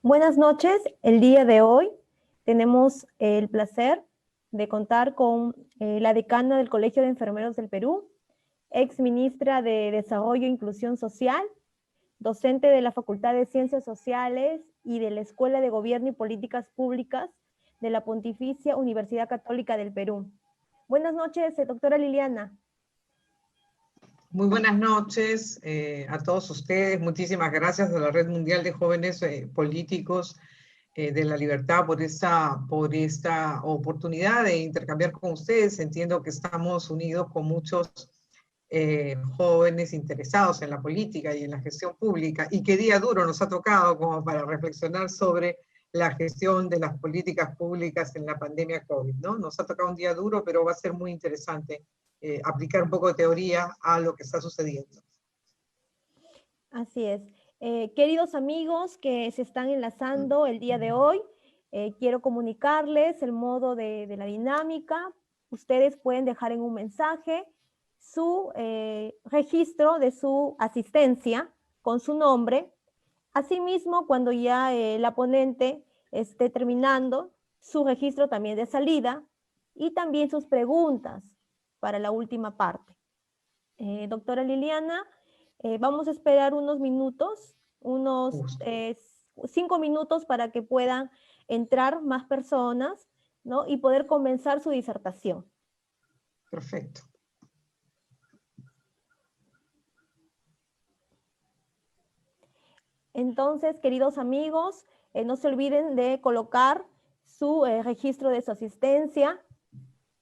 Buenas noches. El día de hoy tenemos el placer de contar con la decana del Colegio de Enfermeros del Perú, ex ministra de Desarrollo e Inclusión Social, docente de la Facultad de Ciencias Sociales y de la Escuela de Gobierno y Políticas Públicas de la Pontificia Universidad Católica del Perú. Buenas noches, doctora Liliana. Muy buenas noches a todos ustedes. Muchísimas gracias a la Red Mundial de Jóvenes Políticos de la Libertad por esta oportunidad de intercambiar con ustedes. Entiendo que estamos unidos con muchos jóvenes interesados en la política y en la gestión pública, y qué día duro nos ha tocado como para reflexionar sobre la gestión de las políticas públicas en la pandemia COVID, ¿no? Nos ha tocado un día duro, pero va a ser muy interesante aplicar un poco de teoría a lo que está sucediendo. Así es. Queridos amigos que se están enlazando el día de hoy, quiero comunicarles el modo de la dinámica. Ustedes pueden dejar en un mensaje su registro de su asistencia con su nombre. Asimismo, cuando ya la ponente esté terminando, su registro también de salida y también sus preguntas para la última parte. Doctora Liliana, vamos a esperar unos minutos, unos 5 minutos para que puedan entrar más personas, ¿no? Y poder comenzar su disertación. Perfecto. Entonces, queridos amigos, no se olviden de colocar su registro de su asistencia.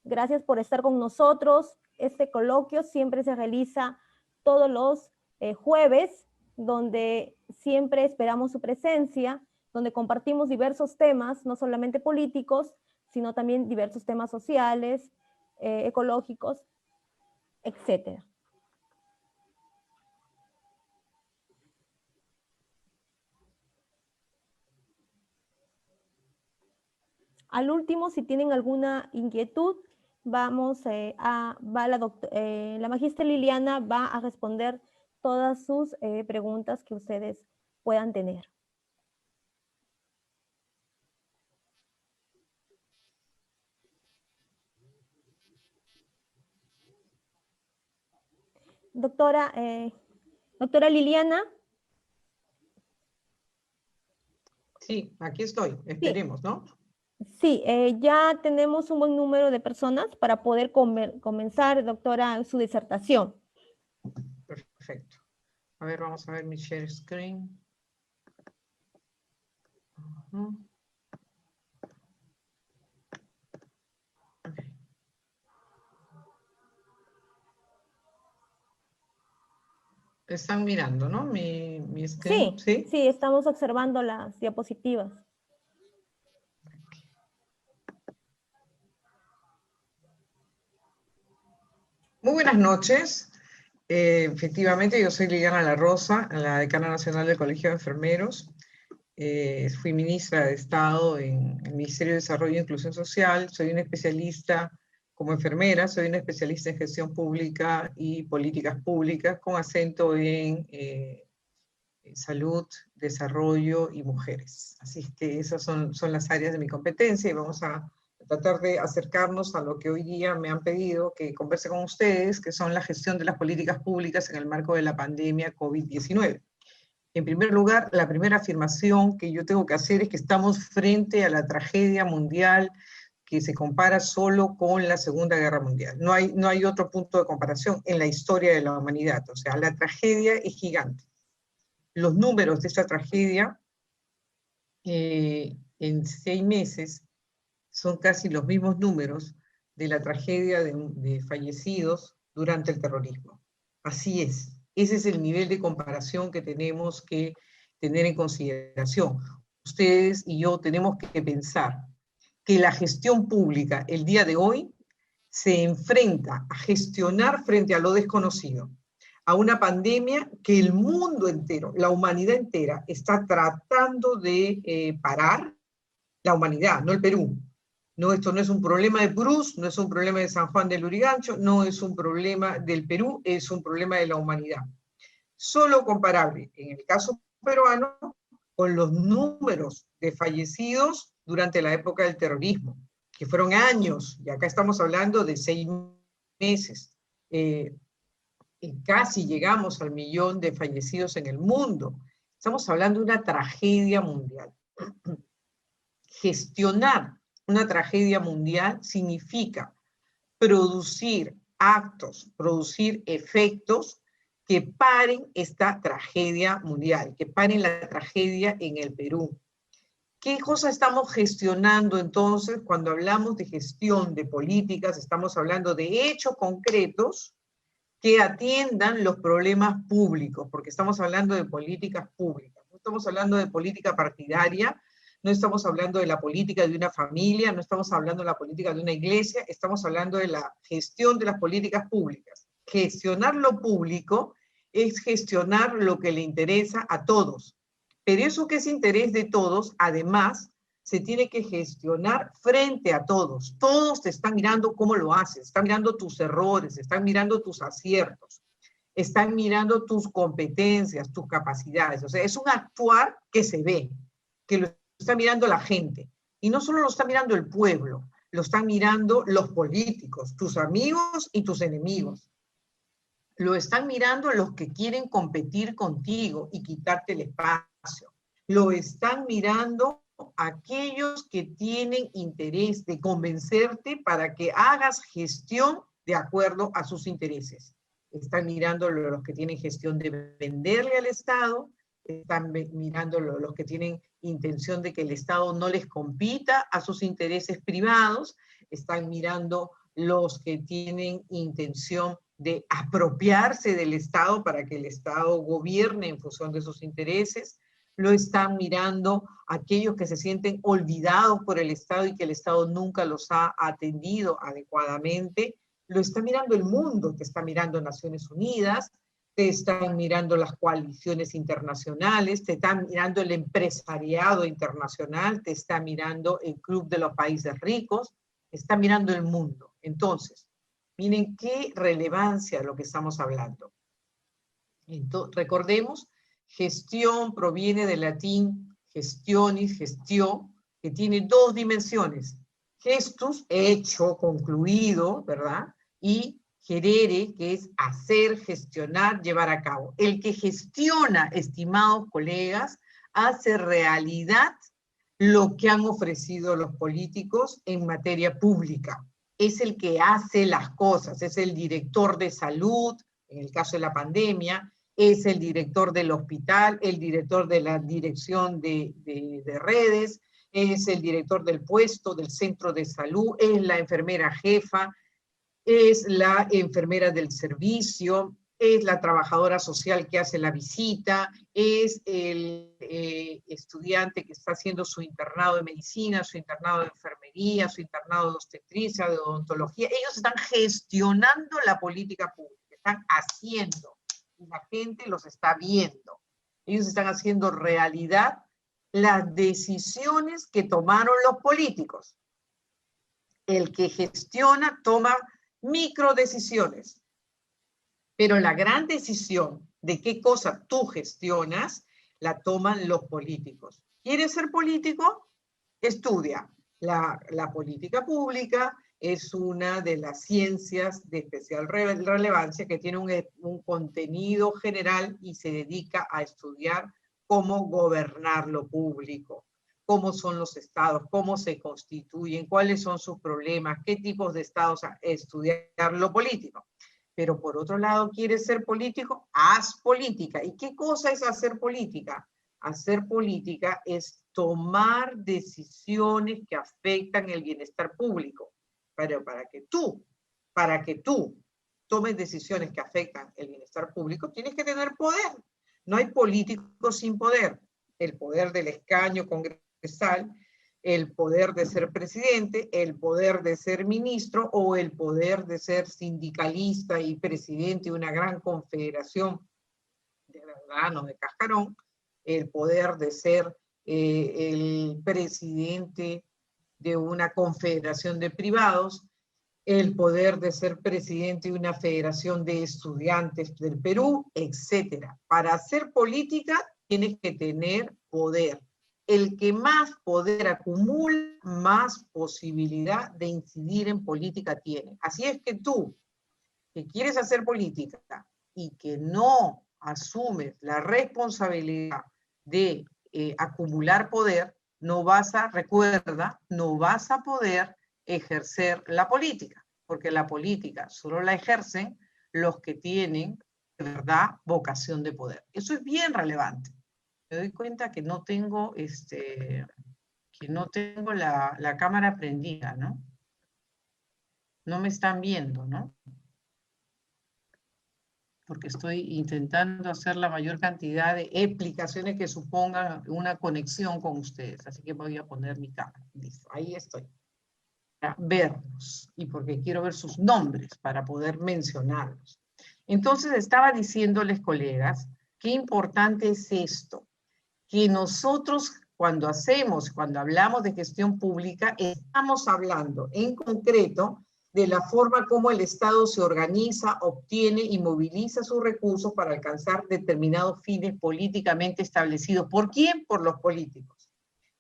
Gracias por estar con nosotros. Este coloquio siempre se realiza todos los jueves, donde siempre esperamos su presencia, donde compartimos diversos temas, no solamente políticos, sino también diversos temas sociales, ecológicos, etc. Al último, si tienen alguna inquietud, la magistra Liliana va a responder todas sus preguntas que ustedes puedan tener. Doctora Liliana. Sí, aquí estoy. Esperemos, ¿no? Sí, ya tenemos un buen número de personas para poder comenzar, doctora, su disertación. Perfecto. A ver, vamos a ver mi share screen. Están mirando, ¿no? Mi screen. Sí, sí, estamos observando las diapositivas. Muy buenas noches. Efectivamente, yo soy Liliana La Rosa, la decana nacional del Colegio de Enfermeros. Fui ministra de Estado en el Ministerio de Desarrollo e Inclusión Social. Soy una especialista como enfermera, soy una especialista en gestión pública y políticas públicas, con acento en salud, desarrollo y mujeres. Así es que esas son las áreas de mi competencia, y vamos a tratar de acercarnos a lo que hoy día me han pedido que converse con ustedes, que son la gestión de las políticas públicas en el marco de la pandemia COVID-19. En primer lugar, la primera afirmación que yo tengo que hacer es que estamos frente a la tragedia mundial que se compara solo con la Segunda Guerra Mundial. No hay otro punto de comparación en la historia de la humanidad. O sea, la tragedia es gigante. Los números de esta tragedia en 6 meses son casi los mismos números de la tragedia de fallecidos durante el terrorismo. Así es. Ese es el nivel de comparación que tenemos que tener en consideración. Ustedes y yo tenemos que pensar que la gestión pública el día de hoy se enfrenta a gestionar frente a lo desconocido, a una pandemia que el mundo entero, la humanidad entera, está tratando de parar. La humanidad, no el Perú. No, esto no es un problema de Purús, no es un problema de San Juan del Lurigancho, no es un problema del Perú, es un problema de la humanidad. Solo comparable, en el caso peruano, con los números de fallecidos durante la época del terrorismo, que fueron años, y acá estamos hablando de 6 meses. Casi llegamos al 1.000.000 de fallecidos en el mundo. Estamos hablando de una tragedia mundial. Gestionar una tragedia mundial significa producir actos, producir efectos que paren esta tragedia mundial, que paren la tragedia en el Perú. ¿Qué cosa estamos gestionando entonces cuando hablamos de gestión de políticas? Estamos hablando de hechos concretos que atiendan los problemas públicos, porque estamos hablando de políticas públicas. No estamos hablando de política partidaria, no estamos hablando de la política de una familia, no estamos hablando de la política de una iglesia, estamos hablando de la gestión de las políticas públicas. Gestionar lo público es gestionar lo que le interesa a todos. Pero eso que es interés de todos, además, se tiene que gestionar frente a todos. Todos te están mirando cómo lo haces, están mirando tus errores, están mirando tus aciertos, están mirando tus competencias, tus capacidades. O sea, es un actuar que se ve, que lo está mirando la gente. Y no solo lo está mirando el pueblo, lo están mirando los políticos, tus amigos y tus enemigos. Lo están mirando los que quieren competir contigo y quitarte el espacio. Lo están mirando aquellos que tienen interés de convencerte para que hagas gestión de acuerdo a sus intereses. Están mirando los que tienen gestión de venderle al Estado, están mirando los que tienen intención de que el Estado no les compita a sus intereses privados, están mirando los que tienen intención de apropiarse del Estado para que el Estado gobierne en función de sus intereses, lo están mirando aquellos que se sienten olvidados por el Estado y que el Estado nunca los ha atendido adecuadamente, lo está mirando el mundo, te está mirando Naciones Unidas, te están mirando las coaliciones internacionales, te están mirando el empresariado internacional, te está mirando el Club de los Países Ricos, está mirando el mundo. Entonces, miren qué relevancia lo que estamos hablando. Entonces, recordemos, gestión proviene del latín gestionis, gestión, que tiene dos dimensiones. Gestus, hecho, concluido, ¿verdad? Y gerere, que es hacer, gestionar, llevar a cabo. El que gestiona, estimados colegas, hace realidad lo que han ofrecido los políticos en materia pública. Es el que hace las cosas, es el director de salud, en el caso de la pandemia, es el director del hospital, el director de la dirección de redes, es el director del puesto, del centro de salud, es la enfermera jefa, es la enfermera del servicio, es la trabajadora social que hace la visita, es el estudiante que está haciendo su internado de medicina, su internado de enfermería, su internado de obstetricia, de odontología. Ellos están gestionando la política pública, están haciendo, y la gente los está viendo. Ellos están haciendo realidad las decisiones que tomaron los políticos. El que gestiona toma microdecisiones, pero la gran decisión de qué cosa tú gestionas la toman los políticos. ¿Quieres ser político? Estudia. La política pública es una de las ciencias de especial relevancia que tiene un contenido general y se dedica a estudiar cómo gobernar lo público, cómo son los estados, cómo se constituyen, cuáles son sus problemas, qué tipos de estados, estudiar lo político. Pero por otro lado, ¿quieres ser político? Haz política. ¿Y qué cosa es hacer política? Hacer política es tomar decisiones que afectan el bienestar público. Pero para que tú tomes decisiones que afectan el bienestar público, tienes que tener poder. No hay político sin poder. El poder del escaño congresal, el poder de ser presidente, el poder de ser ministro o el poder de ser sindicalista y presidente de una gran confederación de ciudadanos de cascarón, el poder de ser el presidente de una confederación de privados, el poder de ser presidente de una federación de estudiantes del Perú, etc. Para hacer política tienes que tener poder. El que más poder acumula, más posibilidad de incidir en política tiene. Así es que tú, que quieres hacer política y que no asumes la responsabilidad de acumular poder, recuerda, no vas a poder ejercer la política, porque la política solo la ejercen los que tienen, de verdad, vocación de poder. Eso es bien relevante. Me doy cuenta que no tengo, la cámara prendida, ¿no? No me están viendo, ¿no? Porque estoy intentando hacer la mayor cantidad de explicaciones que supongan una conexión con ustedes. Así que voy a poner mi cámara. Listo, ahí estoy. Para verlos y porque quiero ver sus nombres para poder mencionarlos. Entonces estaba diciéndoles, colegas, qué importante es esto, que nosotros cuando hablamos de gestión pública, estamos hablando en concreto de la forma como el Estado se organiza, obtiene y moviliza sus recursos para alcanzar determinados fines políticamente establecidos. ¿Por quién? Por los políticos.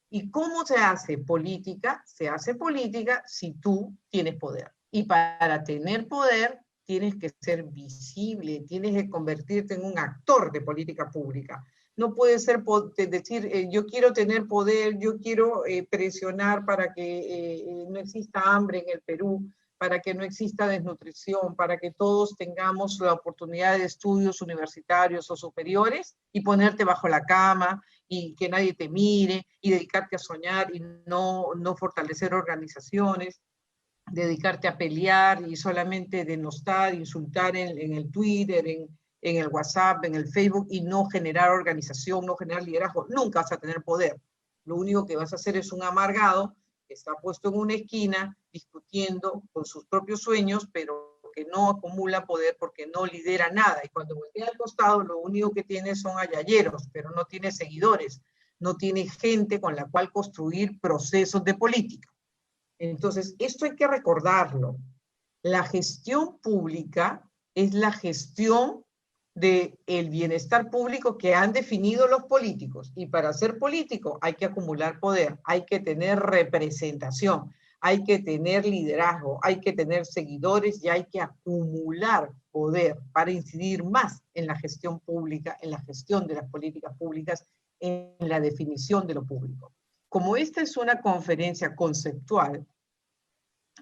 ¿Y cómo se hace política? Se hace política si tú tienes poder. Y para tener poder tienes que ser visible, tienes que convertirte en un actor de política pública. No puede ser decir, yo quiero tener poder, yo quiero presionar para que no exista hambre en el Perú, para que no exista desnutrición, para que todos tengamos la oportunidad de estudios universitarios o superiores y ponerte bajo la cama y que nadie te mire y dedicarte a soñar y no fortalecer organizaciones, dedicarte a pelear y solamente denostar, insultar en el Twitter, en el WhatsApp, en el Facebook y no generar organización, no generar liderazgo. Nunca vas a tener poder. Lo único que vas a hacer es un amargado que está puesto en una esquina discutiendo con sus propios sueños, pero que no acumula poder porque no lidera nada. Y cuando voltea al costado, lo único que tiene son ayayeros, pero no tiene seguidores, no tiene gente con la cual construir procesos de política. Entonces, esto hay que recordarlo. La gestión pública es la gestión del bienestar público que han definido los políticos. Y para ser político hay que acumular poder, hay que tener representación, hay que tener liderazgo, hay que tener seguidores y hay que acumular poder para incidir más en la gestión pública, en la gestión de las políticas públicas, en la definición de lo público. Como esta es una conferencia conceptual,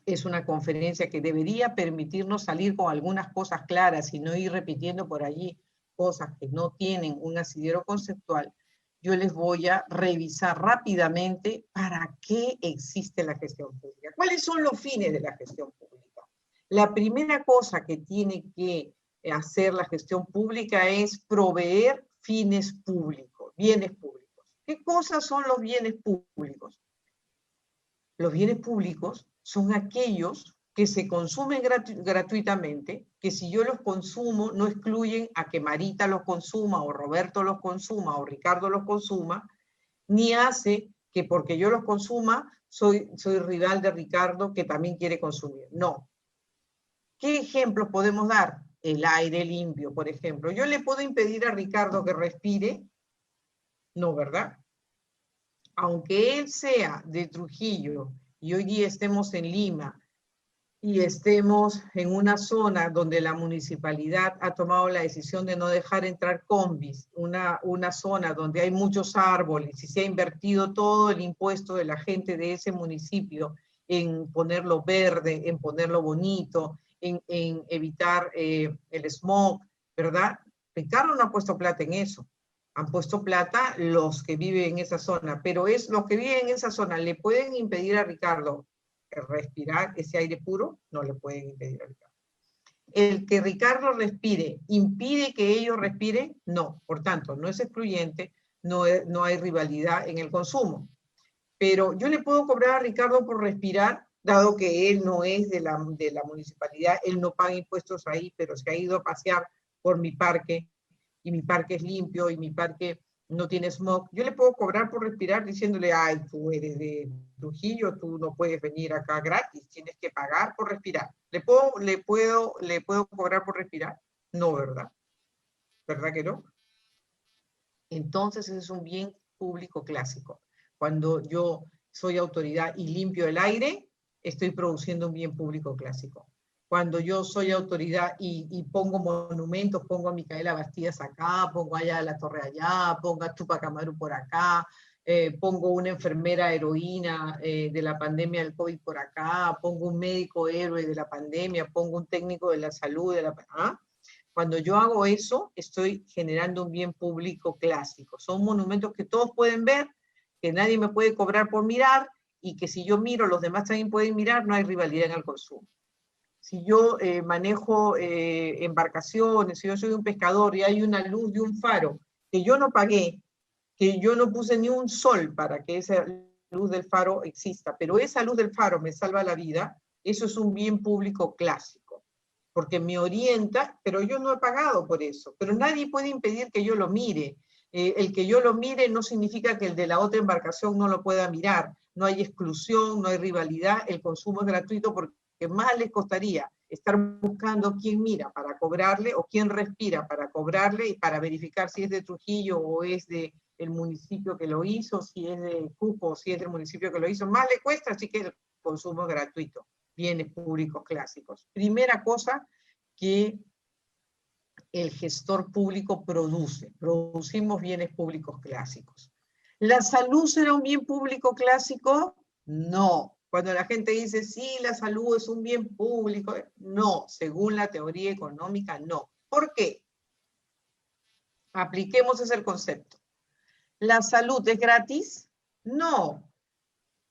es una conferencia que debería permitirnos salir con algunas cosas claras y no ir repitiendo por allí cosas que no tienen un asidero conceptual, yo les voy a revisar rápidamente para qué existe la gestión pública. ¿Cuáles son los fines de la gestión pública? La primera cosa que tiene que hacer la gestión pública es proveer fines públicos, bienes públicos. ¿Qué cosas son los bienes públicos? Los bienes públicos son aquellos que se consumen gratuitamente, que si yo los consumo no excluyen a que Marita los consuma, o Roberto los consuma, o Ricardo los consuma, ni hace que porque yo los consuma soy rival de Ricardo que también quiere consumir. No. ¿Qué ejemplos podemos dar? El aire limpio, por ejemplo. ¿Yo le puedo impedir a Ricardo que respire? No, ¿verdad? Aunque él sea de Trujillo y hoy día estemos en Lima y estemos en una zona donde la municipalidad ha tomado la decisión de no dejar entrar combis, una zona donde hay muchos árboles y se ha invertido todo el impuesto de la gente de ese municipio en ponerlo verde, en ponerlo bonito, en evitar el smog, ¿verdad? Ricardo no ha puesto plata en eso. Han puesto plata los que viven en esa zona, pero es los que viven en esa zona, ¿le pueden impedir a Ricardo respirar ese aire puro? No le pueden impedir a Ricardo. ¿El que Ricardo respire impide que ellos respiren? No, por tanto, no es excluyente, no hay rivalidad en el consumo. Pero yo le puedo cobrar a Ricardo por respirar, dado que él no es de la municipalidad, él no paga impuestos ahí, pero se ha ido a pasear por mi parque, y mi parque es limpio, y mi parque no tiene smog. Yo le puedo cobrar por respirar diciéndole, ay, tú eres de Trujillo, tú no puedes venir acá gratis, tienes que pagar por respirar. ¿Le puedo cobrar por respirar? No, ¿verdad? ¿Verdad que no? Entonces ese es un bien público clásico. Cuando yo soy autoridad y limpio el aire, estoy produciendo un bien público clásico. Cuando yo soy autoridad y pongo monumentos, pongo a Micaela Bastidas acá, pongo allá a la Torre allá, pongo a Tupac Amaru por acá, pongo una enfermera heroína de la pandemia del COVID por acá, pongo un médico héroe de la pandemia, pongo un técnico de la salud, ¿ah? Cuando yo hago eso, estoy generando un bien público clásico. Son monumentos que todos pueden ver, que nadie me puede cobrar por mirar, y que si yo miro, los demás también pueden mirar, no hay rivalidad en el consumo. Si yo manejo embarcaciones, si yo soy un pescador y hay una luz de un faro que yo no pagué, que yo no puse ni un sol para que esa luz del faro exista, pero esa luz del faro me salva la vida, eso es un bien público clásico, porque me orienta, pero yo no he pagado por eso, pero nadie puede impedir que yo lo mire. El que yo lo mire no significa que el de la otra embarcación no lo pueda mirar, no hay exclusión, no hay rivalidad, el consumo es gratuito porque más les costaría estar buscando quién mira para cobrarle o quién respira para cobrarle y para verificar si es de Trujillo o es de el municipio que lo hizo, si es de Cusco o si es del municipio que lo hizo, más le cuesta, así que el consumo es gratuito, bienes públicos clásicos. Primera cosa que el gestor público produce, producimos bienes públicos clásicos. ¿La salud será un bien público clásico? No. Cuando la gente dice, sí, la salud es un bien público, no, según la teoría económica, no. ¿Por qué? Apliquemos ese concepto. ¿La salud es gratis? No.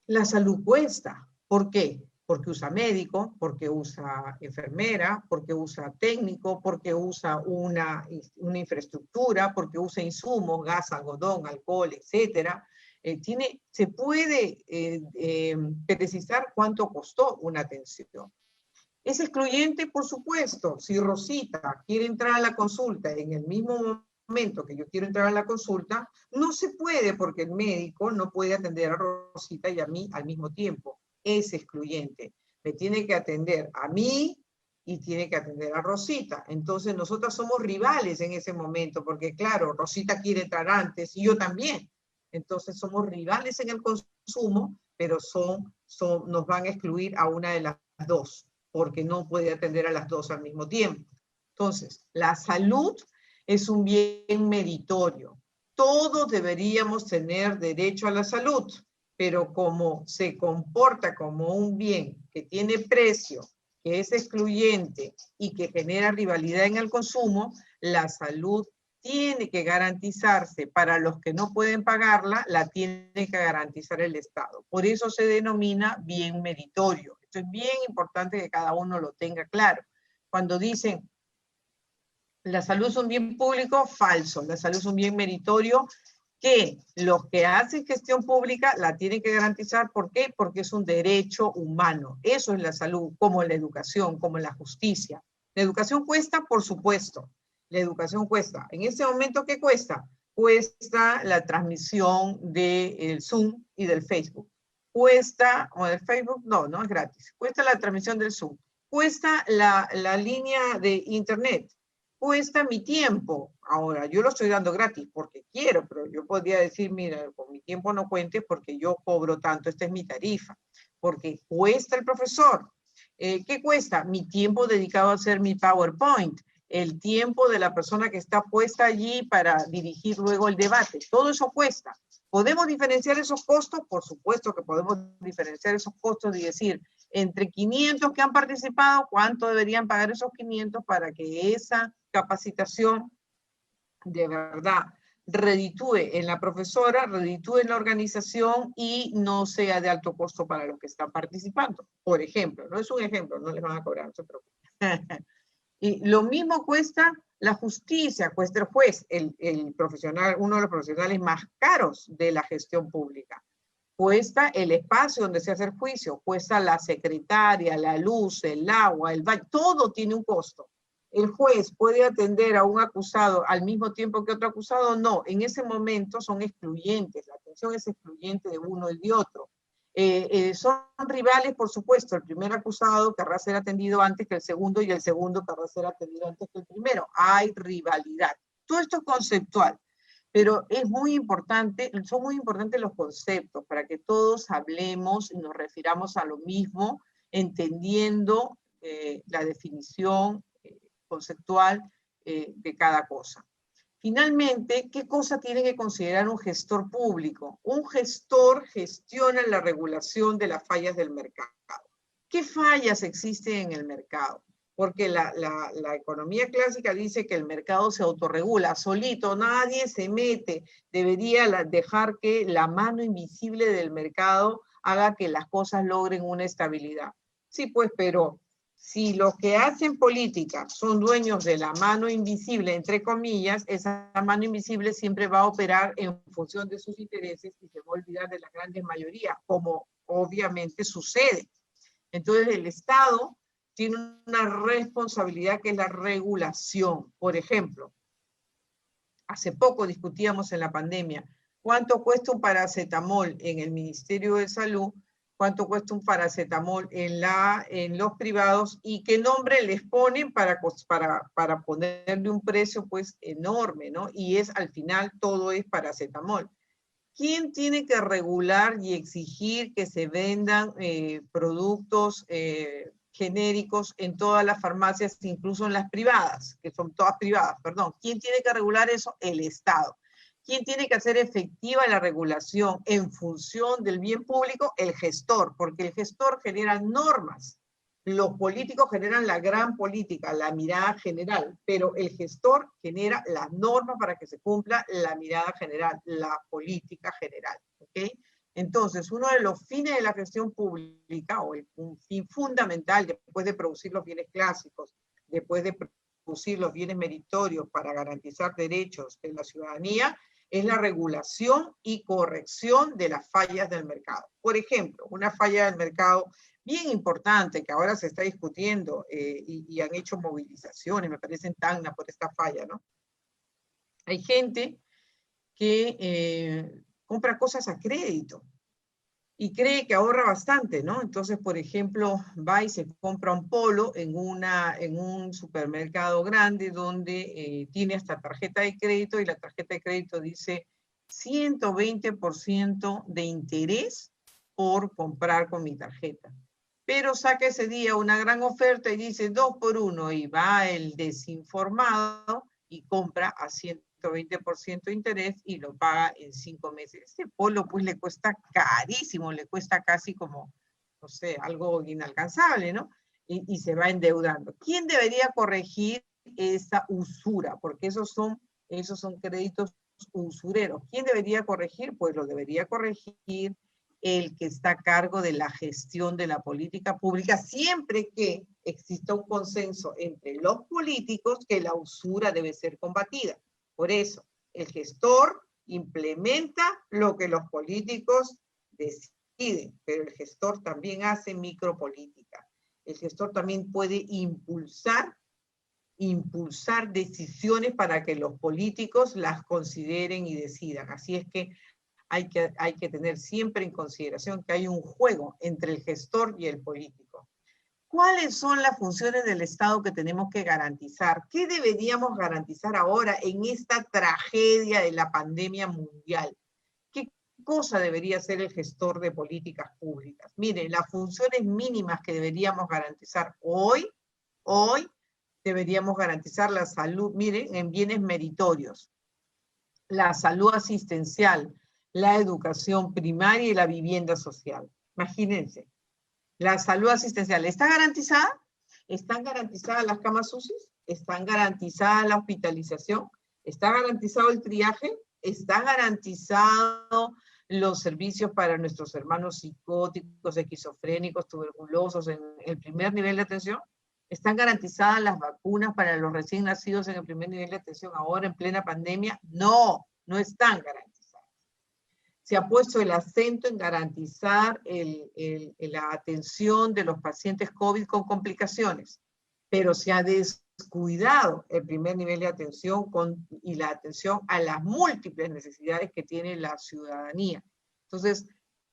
La salud cuesta. ¿Por qué? Porque usa médico, porque usa enfermera, porque usa técnico, porque usa una infraestructura, porque usa insumos, gas, algodón, alcohol, etcétera. Se puede precisar cuánto costó una atención. ¿Es excluyente? Por supuesto. Si Rosita quiere entrar a la consulta en el mismo momento que yo quiero entrar a la consulta, no se puede porque el médico no puede atender a Rosita y a mí al mismo tiempo. Es excluyente. Me tiene que atender a mí y tiene que atender a Rosita. Entonces nosotros somos rivales en ese momento porque claro, Rosita quiere entrar antes y yo también. Entonces somos rivales en el consumo, pero nos van a excluir a una de las dos, porque no puede atender a las dos al mismo tiempo. Entonces, la salud es un bien meritorio. Todos deberíamos tener derecho a la salud, pero como se comporta como un bien que tiene precio, que es excluyente y que genera rivalidad en el consumo, la salud tiene que garantizarse. Para los que no pueden pagarla, la tiene que garantizar el Estado. Por eso se denomina bien meritorio. Esto es bien importante que cada uno lo tenga claro. Cuando dicen, la salud es un bien público, falso. La salud es un bien meritorio que los que hacen gestión pública la tienen que garantizar. ¿Por qué? Porque es un derecho humano. Eso es la salud, como la educación, como la justicia. La educación cuesta, por supuesto. La educación cuesta. En este momento, ¿qué cuesta? Cuesta la transmisión del Zoom y del Facebook. Cuesta, o del Facebook, no es gratis. Cuesta la transmisión del Zoom. Cuesta la línea de internet. Cuesta mi tiempo. Ahora, yo lo estoy dando gratis porque quiero, pero yo podría decir, mira, con mi tiempo no cuentes porque yo cobro tanto, esta es mi tarifa. Porque cuesta el profesor. ¿Qué cuesta? Mi tiempo dedicado a hacer mi PowerPoint, el tiempo de la persona que está puesta allí para dirigir luego el debate. Todo eso cuesta. ¿Podemos diferenciar esos costos? Por supuesto que podemos diferenciar esos costos y decir, entre 500 que han participado, ¿cuánto deberían pagar esos 500 para que esa capacitación de verdad reditúe en la profesora, reditúe en la organización y no sea de alto costo para los que están participando? Por ejemplo, no es un ejemplo, no les van a cobrar, no se preocupen. Y lo mismo cuesta la justicia, cuesta el juez, el profesional, uno de los profesionales más caros de la gestión pública. Cuesta el espacio donde se hace el juicio, cuesta la secretaria, la luz, el agua, el baño, todo tiene un costo. ¿El juez puede atender a un acusado al mismo tiempo que otro acusado? No, en ese momento son excluyentes, la atención es excluyente de uno y de otro. Son rivales, por supuesto. El primer acusado querrá ser atendido antes que el segundo y el segundo querrá ser atendido antes que el primero. Hay rivalidad. Todo esto es conceptual. pero es muy importante, son muy importantes los conceptos para que todos hablemos y nos refiramos a lo mismo, entendiendo la definición conceptual de cada cosa. Finalmente, ¿qué cosa tiene que considerar un gestor público? Un gestor gestiona la regulación de las fallas del mercado. ¿Qué fallas existen en el mercado? Porque la economía clásica dice que el mercado se autorregula solito, nadie se mete, debería dejar que la mano invisible del mercado haga que las cosas logren una estabilidad. Sí, pues, pero si los que hacen política son dueños de la mano invisible, entre comillas, esa mano invisible siempre va a operar en función de sus intereses y se va a olvidar de la gran mayoría, como obviamente sucede. Entonces el Estado tiene una responsabilidad que es la regulación. Por ejemplo, hace poco discutíamos en la pandemia, ¿cuánto cuesta un paracetamol en el Ministerio de Salud? ¿Cuánto cuesta un paracetamol en los privados? ¿Y qué nombre les ponen para ponerle un precio pues enorme, ¿no? Y al final todo es paracetamol. ¿Quién tiene que regular y exigir que se vendan productos genéricos en todas las farmacias, incluso en las privadas, que son todas privadas, perdón? ¿Quién tiene que regular eso? El Estado. ¿Quién tiene que hacer efectiva la regulación en función del bien público? El gestor, porque el gestor genera normas. Los políticos generan la gran política, la mirada general, pero el gestor genera las normas para que se cumpla la mirada general, la política general. ¿Okay? Entonces, uno de los fines de la gestión pública, o un fin fundamental, después de producir los bienes clásicos, después de producir los bienes meritorios para garantizar derechos de la ciudadanía, es la regulación y corrección de las fallas del mercado. Por ejemplo, una falla del mercado bien importante que ahora se está discutiendo y han hecho movilizaciones, me parece en Tacna por esta falla, ¿no? Hay gente que compra cosas a crédito y cree que ahorra bastante, ¿no? Entonces, por ejemplo, va y se compra un polo en un supermercado grande donde tiene hasta tarjeta de crédito y la tarjeta de crédito dice 120% de interés por comprar con mi tarjeta. Pero saca ese día una gran oferta y dice 2 por 1 y va el desinformado y compra a 120% de interés y lo paga en 5 meses. Este polo pues le cuesta carísimo, le cuesta casi como, no sé, algo inalcanzable, ¿no? Y se va endeudando. ¿Quién debería corregir esa usura? Porque esos son créditos usureros. ¿Quién debería corregir? Pues lo debería corregir el que está a cargo de la gestión de la política pública, siempre que exista un consenso entre los políticos que la usura debe ser combatida. Por eso, el gestor implementa lo que los políticos deciden, pero el gestor también hace micropolítica. El gestor también puede impulsar decisiones para que los políticos las consideren y decidan. Así es que hay que tener siempre en consideración que hay un juego entre el gestor y el político. ¿Cuáles son las funciones del Estado que tenemos que garantizar? ¿Qué deberíamos garantizar ahora en esta tragedia de la pandemia mundial? ¿Qué cosa debería hacer el gestor de políticas públicas? Miren, las funciones mínimas que deberíamos garantizar hoy deberíamos garantizar la salud, miren, en bienes meritorios, la salud asistencial, la educación primaria y la vivienda social. Imagínense, la salud asistencial, ¿está garantizada? ¿Están garantizadas las camas UCI? ¿Están garantizadas la hospitalización? ¿Está garantizado el triaje? ¿Está garantizado los servicios para nuestros hermanos psicóticos, esquizofrénicos, tuberculosos en el primer nivel de atención? ¿Están garantizadas las vacunas para los recién nacidos en el primer nivel de atención ahora en plena pandemia? No, no están garantizadas. Se ha puesto el acento en garantizar la atención de los pacientes COVID con complicaciones, pero se ha descuidado el primer nivel de atención y la atención a las múltiples necesidades que tiene la ciudadanía. Entonces,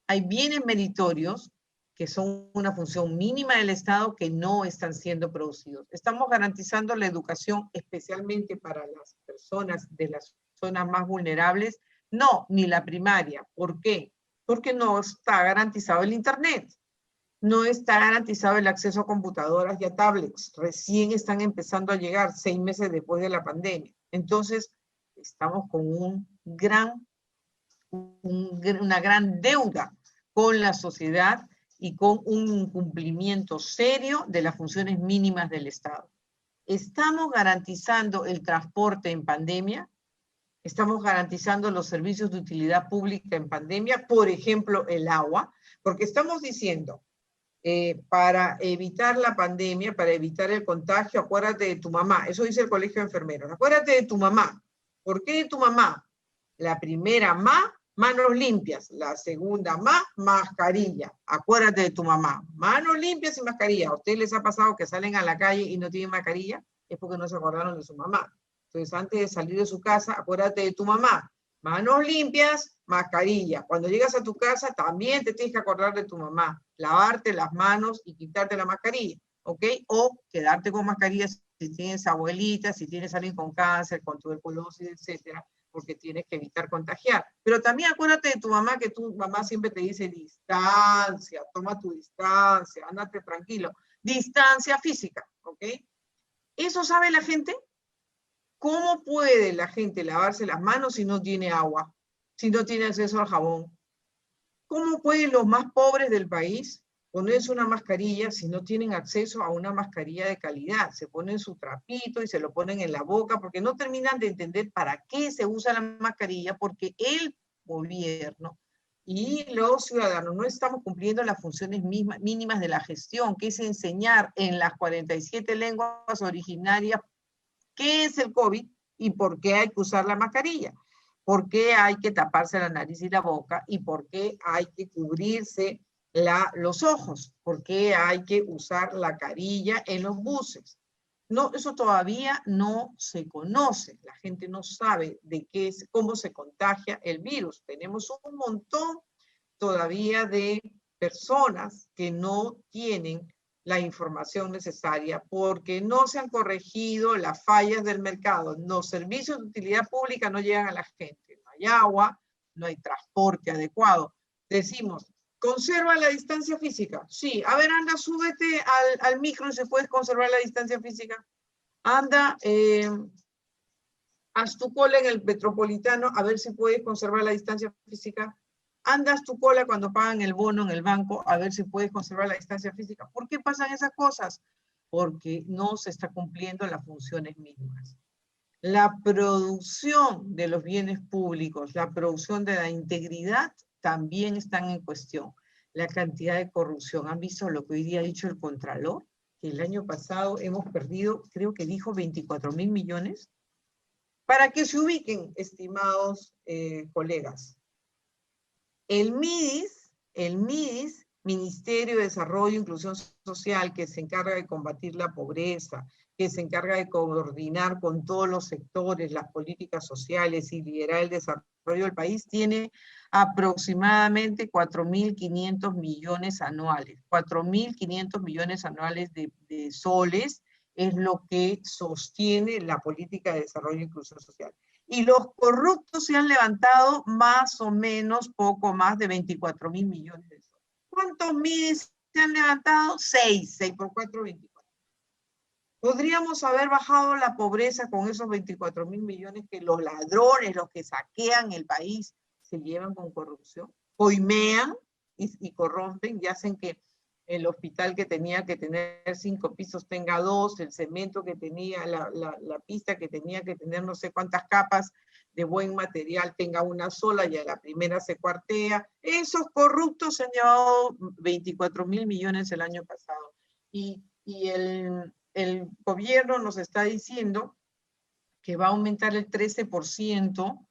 hay bienes meritorios que son una función mínima del Estado que no están siendo producidos. Estamos garantizando la educación especialmente para las personas de la zonas más vulnerables. No, ni la primaria. ¿Por qué? Porque no está garantizado el Internet. No está garantizado el acceso a computadoras y a tablets. Recién están empezando a llegar 6 meses después de la pandemia. Entonces, estamos con una gran deuda con la sociedad y con un incumplimiento serio de las funciones mínimas del Estado. ¿Estamos garantizando el transporte en pandemia? ¿Estamos garantizando los servicios de utilidad pública en pandemia? Por ejemplo, el agua, porque estamos diciendo, para evitar la pandemia, para evitar el contagio, acuérdate de tu mamá. Eso dice el Colegio de Enfermeros. Acuérdate de tu mamá. ¿Por qué de tu mamá? La primera, manos limpias. La segunda, mascarilla. Acuérdate de tu mamá. Manos limpias y mascarilla. ¿A ustedes les ha pasado que salen a la calle y no tienen mascarilla? Es porque no se acordaron de su mamá. Entonces, antes de salir de su casa, acuérdate de tu mamá. Manos limpias, mascarilla. Cuando llegas a tu casa, también te tienes que acordar de tu mamá. Lavarte las manos y quitarte la mascarilla, ¿ok? O quedarte con mascarilla si tienes abuelitas, si tienes alguien con cáncer, con tuberculosis, etcétera, porque tienes que evitar contagiar. Pero también acuérdate de tu mamá, que tu mamá siempre te dice distancia, toma tu distancia, ándate tranquilo. Distancia física, ¿ok? ¿Eso sabe la gente? ¿Cómo puede la gente lavarse las manos si no tiene agua, si no tiene acceso al jabón? ¿Cómo pueden los más pobres del país ponerse una mascarilla si no tienen acceso a una mascarilla de calidad? Se ponen su trapito y se lo ponen en la boca porque no terminan de entender para qué se usa la mascarilla, porque el gobierno y los ciudadanos no estamos cumpliendo las funciones mínimas de la gestión, que es enseñar en las 47 lenguas originarias qué es el COVID y por qué hay que usar la mascarilla, por qué hay que taparse la nariz y la boca y por qué hay que cubrirse los ojos, por qué hay que usar la carilla en los buses. No, eso todavía no se conoce, la gente no sabe de qué es, cómo se contagia el virus. Tenemos un montón todavía de personas que no tienen la información necesaria porque no se han corregido las fallas del mercado. Los servicios de utilidad pública no llegan a la gente. No hay agua, no hay transporte adecuado. Decimos, ¿conserva la distancia física? Sí. A ver, anda, súbete al micro y se puede conservar la distancia física. Anda, haz tu cola en el Metropolitano a ver si puedes conservar la distancia física. Andas tu cola cuando pagan el bono en el banco a ver si puedes conservar la distancia física. ¿Por qué pasan esas cosas? Porque no se está cumpliendo las funciones mínimas. La producción de los bienes públicos, la producción de la integridad también están en cuestión. La cantidad de corrupción. ¿Han visto lo que hoy día ha dicho el Contralor? Que el año pasado hemos perdido, creo que dijo 24.000 millones. Para que se ubiquen, estimados colegas. El MIDIS, Ministerio de Desarrollo e Inclusión Social, que se encarga de combatir la pobreza, que se encarga de coordinar con todos los sectores las políticas sociales y liderar el desarrollo del país, tiene aproximadamente 4.500 millones anuales. 4.500 millones anuales de soles es lo que sostiene la política de desarrollo e inclusión social. Y los corruptos se han levantado más o menos poco más de 24.000 millones de soles. ¿Cuántos MIDIS se han levantado? 6 por 4, 24. ¿Podríamos haber bajado la pobreza con esos 24.000 millones que los ladrones, los que saquean el país, se llevan con corrupción? Coimean y corrompen y hacen que el hospital que tenía que tener 5 pisos tenga 2, el cemento que tenía, la pista que tenía que tener no sé cuántas capas de buen material tenga una sola y a la primera se cuartea. Esos corruptos se han llevado 24.000 millones el año pasado. Y el gobierno nos está diciendo que va a aumentar el 13%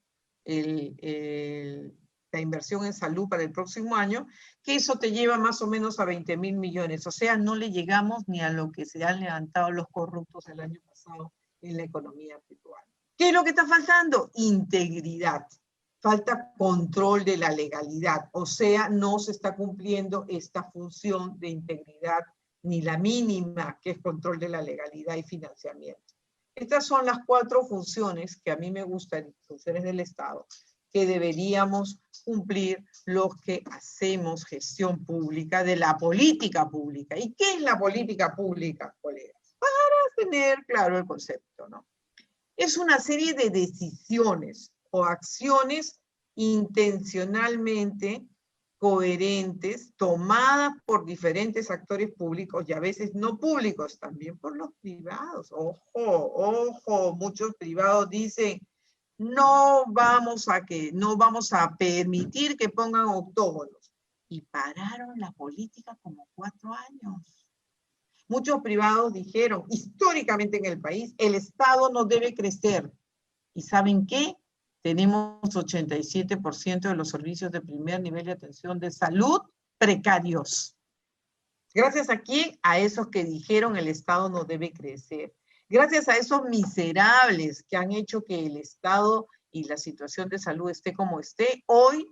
la inversión en salud para el próximo año, que eso te lleva más o menos a 20.000 millones. O sea, no le llegamos ni a lo que se han levantado los corruptos el año pasado en la economía peruana. ¿Qué es lo que está faltando? Integridad. Falta control de la legalidad. O sea, no se está cumpliendo esta función de integridad, ni la mínima, que es control de la legalidad y financiamiento. Estas son las 4 funciones que a mí me gustan, funciones del Estado, que deberíamos cumplir los que hacemos gestión pública de la política pública. ¿Y qué es la política pública, colegas? Para tener claro el concepto, ¿no? Es una serie de decisiones o acciones intencionalmente coherentes, tomadas por diferentes actores públicos y a veces no públicos, también por los privados. Ojo, ojo, muchos privados dicen, no vamos a permitir que pongan octógonos. Y pararon la política como 4 años. Muchos privados dijeron, históricamente en el país, el Estado no debe crecer. ¿Y saben qué? Tenemos 87% de los servicios de primer nivel de atención de salud precarios. Gracias a quién? A esos que dijeron el Estado no debe crecer. Gracias a esos miserables que han hecho que el Estado y la situación de salud esté como esté, hoy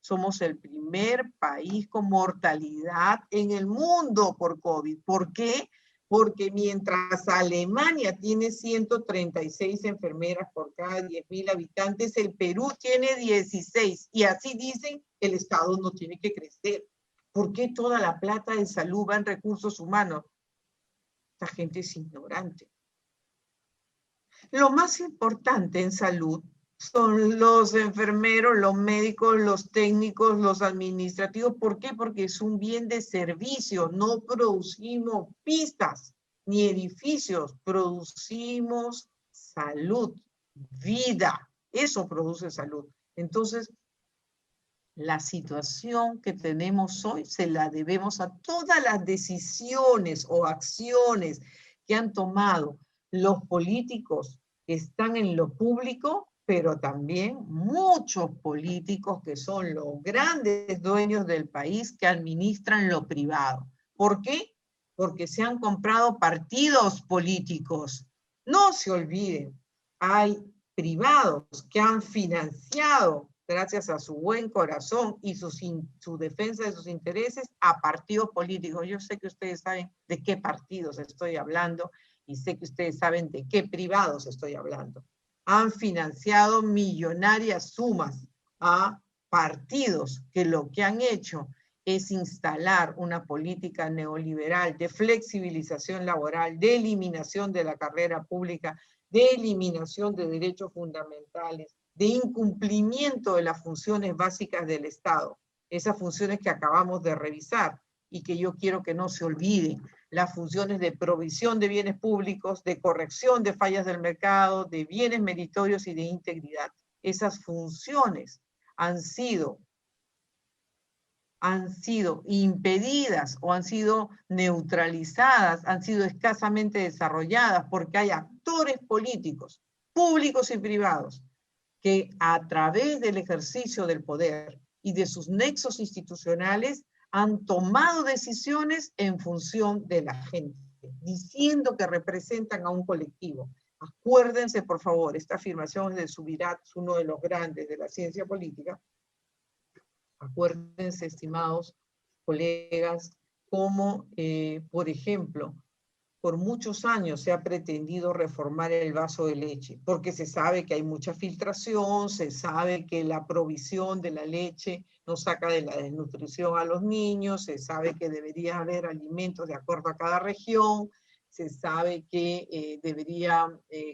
somos el primer país con mortalidad en el mundo por COVID. ¿Por qué? Porque mientras Alemania tiene 136 enfermeras por cada 10.000 habitantes, el Perú tiene 16. Y así dicen, el Estado no tiene que crecer. ¿Por qué toda la plata de salud va en recursos humanos? Esta gente es ignorante. Lo más importante en salud son los enfermeros, los médicos, los técnicos, los administrativos. ¿Por qué? Porque es un bien de servicio. No producimos pistas ni edificios, producimos salud, vida. Eso produce salud. Entonces, la situación que tenemos hoy se la debemos a todas las decisiones o acciones que han tomado los políticos que están en lo público, pero también muchos políticos que son los grandes dueños del país que administran lo privado. ¿Por qué? Porque se han comprado partidos políticos. No se olviden, hay privados que han financiado, gracias a su buen corazón y su defensa de sus intereses, a partidos políticos. Yo sé que ustedes saben de qué partidos estoy hablando y sé que ustedes saben de qué privados estoy hablando. Han financiado millonarias sumas a partidos que lo que han hecho es instalar una política neoliberal de flexibilización laboral, de eliminación de la carrera pública, de eliminación de derechos fundamentales, de incumplimiento de las funciones básicas del Estado, esas funciones que acabamos de revisar y que yo quiero que no se olviden, las funciones de provisión de bienes públicos, de corrección de fallas del mercado, de bienes meritorios y de integridad. Esas funciones han sido impedidas o han sido neutralizadas, han sido escasamente desarrolladas porque hay actores políticos, públicos y privados, que a través del ejercicio del poder y de sus nexos institucionales han tomado decisiones en función de la gente, diciendo que representan a un colectivo. Acuérdense, por favor, esta afirmación es de Subirats, uno de los grandes de la ciencia política. Acuérdense, estimados colegas, cómo, por ejemplo, por muchos años se ha pretendido reformar el vaso de leche, porque se sabe que hay mucha filtración, se sabe que la provisión de la leche no saca de la desnutrición a los niños, se sabe que debería haber alimentos de acuerdo a cada región, se sabe que debería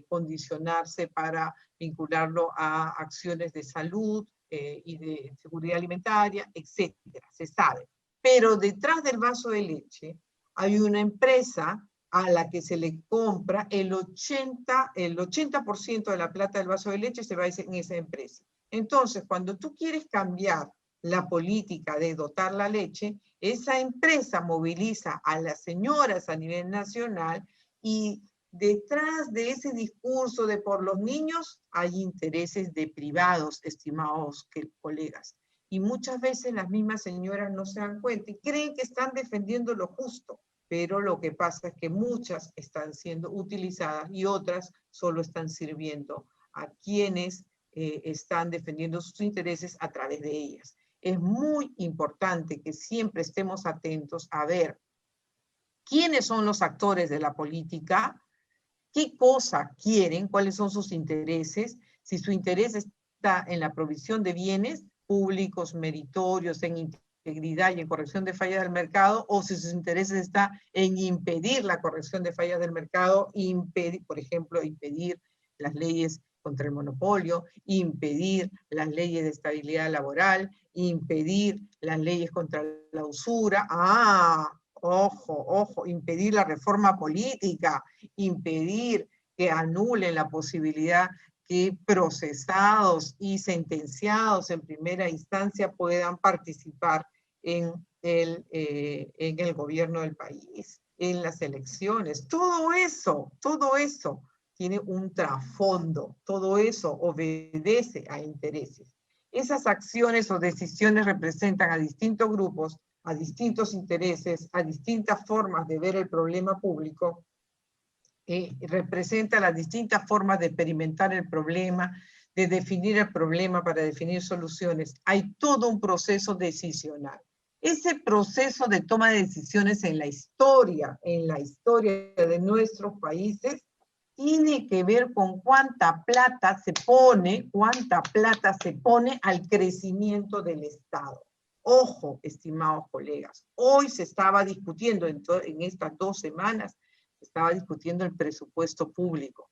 condicionarse para vincularlo a acciones de salud y de seguridad alimentaria, etcétera, se sabe. Pero detrás del vaso de leche hay una empresa a la que se le compra el 80% de la plata del vaso de leche se va en esa empresa. Entonces, cuando tú quieres cambiar la política de dotar la leche, esa empresa moviliza a las señoras a nivel nacional y detrás de ese discurso de por los niños hay intereses de privados, estimados colegas. Y muchas veces las mismas señoras no se dan cuenta y creen que están defendiendo lo justo. Pero lo que pasa es que muchas están siendo utilizadas y otras solo están sirviendo a quienes están defendiendo sus intereses a través de ellas. Es muy importante que siempre estemos atentos a ver quiénes son los actores de la política, qué cosa quieren, cuáles son sus intereses, si su interés está en la provisión de bienes públicos, meritorios, en integridad y en corrección de fallas del mercado, o si sus intereses están en impedir la corrección de fallas del mercado, impedir, por ejemplo, impedir las leyes contra el monopolio, impedir las leyes de estabilidad laboral, impedir las leyes contra la usura. Ojo, impedir la reforma política, impedir que anulen la posibilidad que procesados y sentenciados en primera instancia puedan participar en el gobierno del país, en las elecciones. Todo eso tiene un trasfondo, todo eso obedece a intereses. Esas acciones o decisiones representan a distintos grupos, a distintos intereses, a distintas formas de ver el problema público, representa las distintas formas de experimentar el problema, de definir el problema para definir soluciones. Hay todo un proceso decisional. Ese proceso de toma de decisiones en la historia de nuestros países, tiene que ver con cuánta plata se pone al crecimiento del Estado. Ojo, estimados colegas, hoy se estaba discutiendo en estas 2 semanas, se estaba discutiendo el presupuesto público.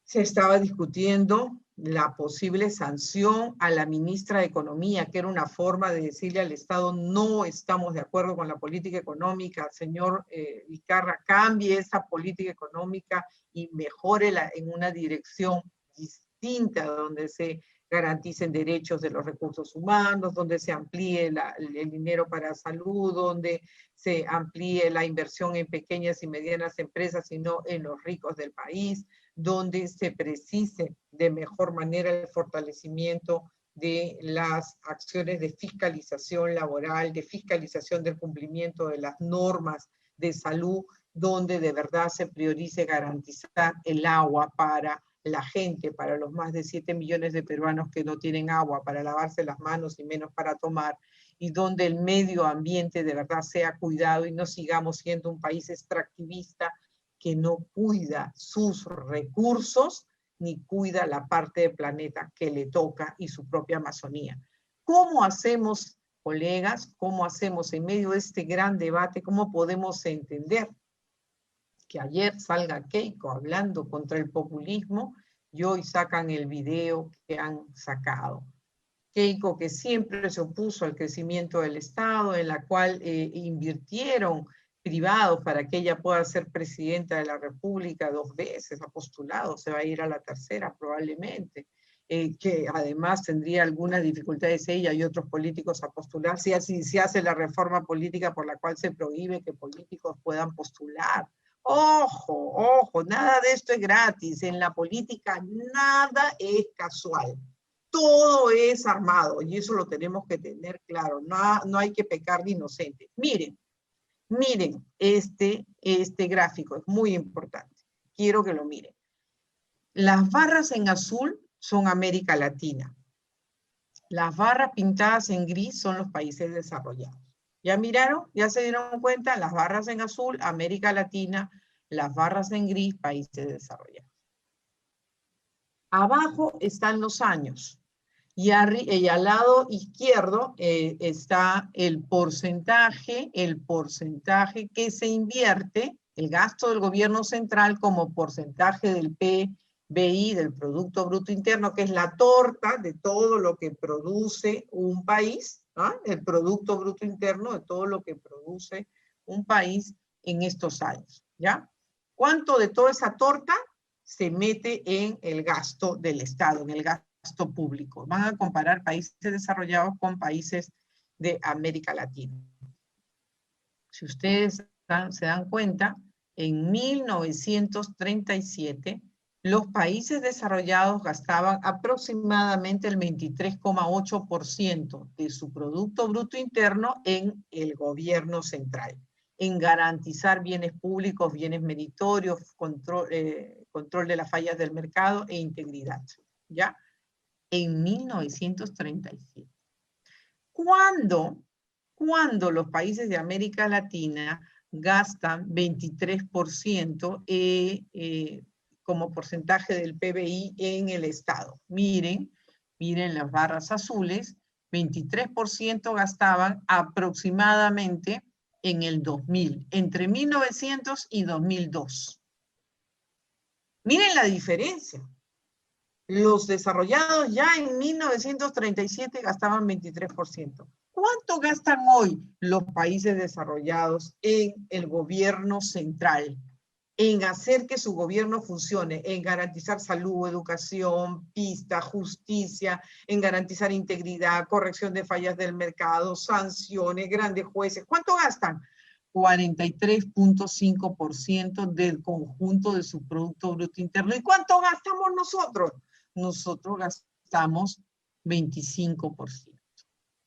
Se estaba discutiendo la posible sanción a la ministra de Economía, que era una forma de decirle al Estado, no estamos de acuerdo con la política económica, señor Vizcarra, cambie esa política económica y mejórela en una dirección distinta, donde se garanticen derechos de los recursos humanos, donde se amplíe el dinero para salud, donde se amplíe la inversión en pequeñas y medianas empresas y no en los ricos del país, donde se precise de mejor manera el fortalecimiento de las acciones de fiscalización laboral, de fiscalización del cumplimiento de las normas de salud, donde de verdad se priorice garantizar el agua para la gente, para los más de 7 millones de peruanos que no tienen agua para lavarse las manos y menos para tomar, y donde el medio ambiente de verdad sea cuidado y no sigamos siendo un país extractivista que no cuida sus recursos ni cuida la parte del planeta que le toca y su propia Amazonía. ¿Cómo hacemos, colegas, cómo hacemos en medio de este gran debate, cómo podemos entender que ayer salga Keiko hablando contra el populismo y hoy sacan el video que han sacado? Keiko, que siempre se opuso al crecimiento del Estado, en la cual invirtieron privados para que ella pueda ser presidenta de la República 2 veces, ha postulado, se va a ir a la tercera probablemente, que además tendría algunas dificultades ella y otros políticos a postular, si así se hace la reforma política por la cual se prohíbe que políticos puedan postular. Ojo, nada de esto es gratis, en la política nada es casual. Todo es armado y eso lo tenemos que tener claro. No hay que pecar de inocente. Miren este gráfico, es muy importante. Quiero que lo miren. Las barras en azul son América Latina. Las barras pintadas en gris son los países desarrollados. ¿Ya miraron? ¿Ya se dieron cuenta? Las barras en azul, América Latina, las barras en gris, países desarrollados. Abajo están los años. Y al lado izquierdo está el porcentaje que se invierte, el gasto del gobierno central como porcentaje del PBI, del Producto Bruto Interno, que es la torta de todo lo que produce un país, ¿no? El Producto Bruto Interno de todo lo que produce un país en estos años, ¿ya? ¿Cuánto de toda esa torta se mete en el gasto del Estado, en el gasto público? Van a comparar países desarrollados con países de América Latina. Si ustedes se dan cuenta, en 1937 los países desarrollados gastaban aproximadamente el 23,8% de su Producto Bruto Interno en el gobierno central, en garantizar bienes públicos, bienes meritorios, control de las fallas del mercado e integridad, ¿ya? En 1937. ¿Cuándo los países de América Latina gastan 23% como porcentaje del PBI en el Estado. Miren las barras azules, 23% gastaban aproximadamente en el 2000, entre 1900 y 2002. Miren la diferencia. Los desarrollados ya en 1937 gastaban 23%. ¿Cuánto gastan hoy los países desarrollados en el gobierno central? En hacer que su gobierno funcione, en garantizar salud, educación, pista, justicia, en garantizar integridad, corrección de fallas del mercado, sanciones, grandes jueces. ¿Cuánto gastan? 43.5% del conjunto de su Producto Bruto Interno. ¿Y cuánto gastamos nosotros? Nosotros gastamos 25%.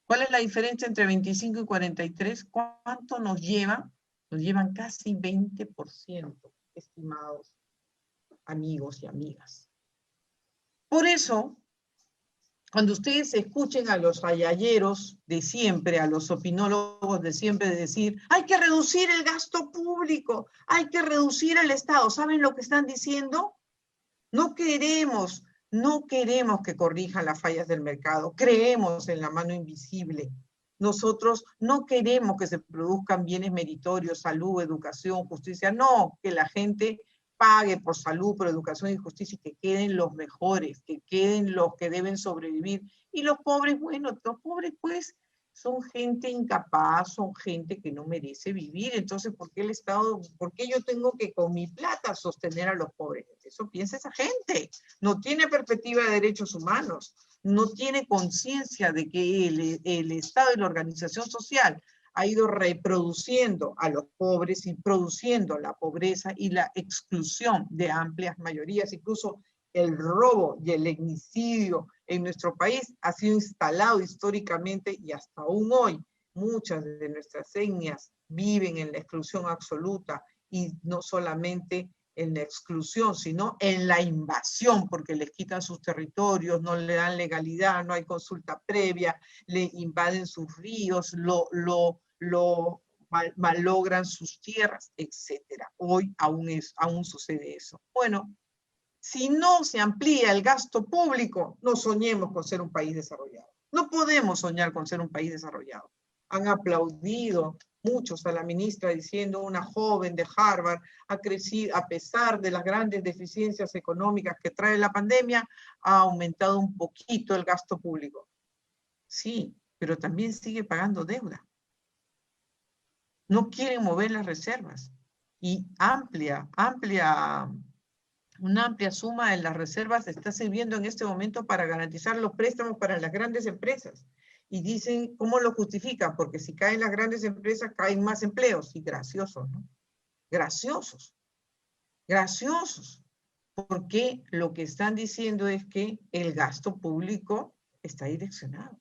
¿Cuál es la diferencia entre 25 y 43? ¿Cuánto nos llevan? Nos llevan casi 20%, estimados amigos y amigas. Por eso, cuando ustedes escuchen a los ayalleros de siempre, a los opinólogos de siempre decir, hay que reducir el gasto público, hay que reducir el Estado, ¿saben lo que están diciendo? No queremos que corrijan las fallas del mercado, creemos en la mano invisible. Nosotros no queremos que se produzcan bienes meritorios, salud, educación, justicia, no, que la gente pague por salud, por educación y justicia y que queden los mejores, que queden los que deben sobrevivir. Y los pobres, bueno, los pobres pues son gente incapaz, son gente que no merece vivir. Entonces, ¿por qué el Estado, por qué yo tengo que con mi plata sostener a los pobres? Eso piensa esa gente. No tiene perspectiva de derechos humanos, no tiene conciencia de que el Estado y la organización social ha ido reproduciendo a los pobres y produciendo la pobreza y la exclusión de amplias mayorías. Incluso el robo y el etnicidio en nuestro país ha sido instalado históricamente y hasta aún hoy muchas de nuestras etnias viven en la exclusión absoluta y no solamente en la exclusión, sino en la invasión, porque les quitan sus territorios, no le dan legalidad, no hay consulta previa, le invaden sus ríos, malogran sus tierras, etc. Hoy aún sucede eso. Bueno, si no se amplía el gasto público, no soñemos con ser un país desarrollado. No podemos soñar con ser un país desarrollado. Han aplaudido muchos a la ministra diciendo una joven de Harvard ha crecido, a pesar de las grandes deficiencias económicas que trae la pandemia, ha aumentado un poquito el gasto público. Sí, pero también sigue pagando deuda. No quieren mover las reservas. Y una amplia suma de las reservas está sirviendo en este momento para garantizar los préstamos para las grandes empresas. Y dicen, ¿cómo lo justifican? Porque si caen las grandes empresas, caen más empleos. Y graciosos, ¿no? Graciosos. Graciosos. Porque lo que están diciendo es que el gasto público está direccionado.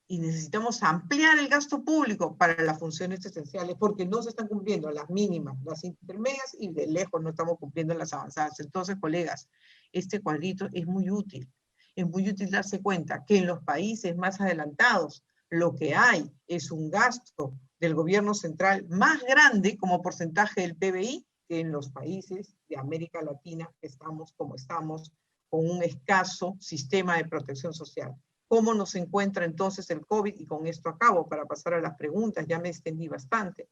Y necesitamos ampliar el gasto público para las funciones esenciales, porque no se están cumpliendo las mínimas, las intermedias, y de lejos no estamos cumpliendo las avanzadas. Entonces, colegas, este cuadrito es muy útil. Es muy útil darse cuenta que en los países más adelantados lo que hay es un gasto del gobierno central más grande como porcentaje del PBI que en los países de América Latina que estamos como estamos, con un escaso sistema de protección social. ¿Cómo nos encuentra entonces el COVID? Y con esto acabo para pasar a las preguntas, ya me extendí bastante.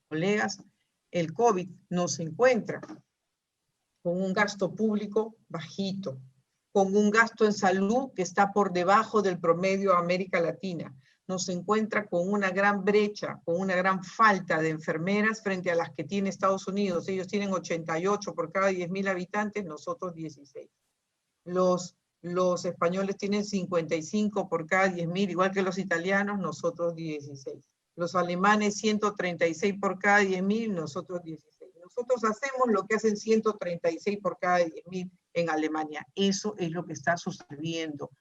Colegas, el COVID nos encuentra con un gasto público bajito, con un gasto en salud que está por debajo del promedio de América Latina. Nos encuentra con una gran brecha, con una gran falta de enfermeras frente a las que tiene Estados Unidos. Ellos tienen 88 por cada 10.000 habitantes, nosotros 16. Los españoles tienen 55 por cada 10.000, igual que los italianos, nosotros 16. Los alemanes 136 por cada 10.000, nosotros 16. Nosotros hacemos lo que hacen 136 por cada 10.000 en Alemania. Eso es lo que está sucediendo.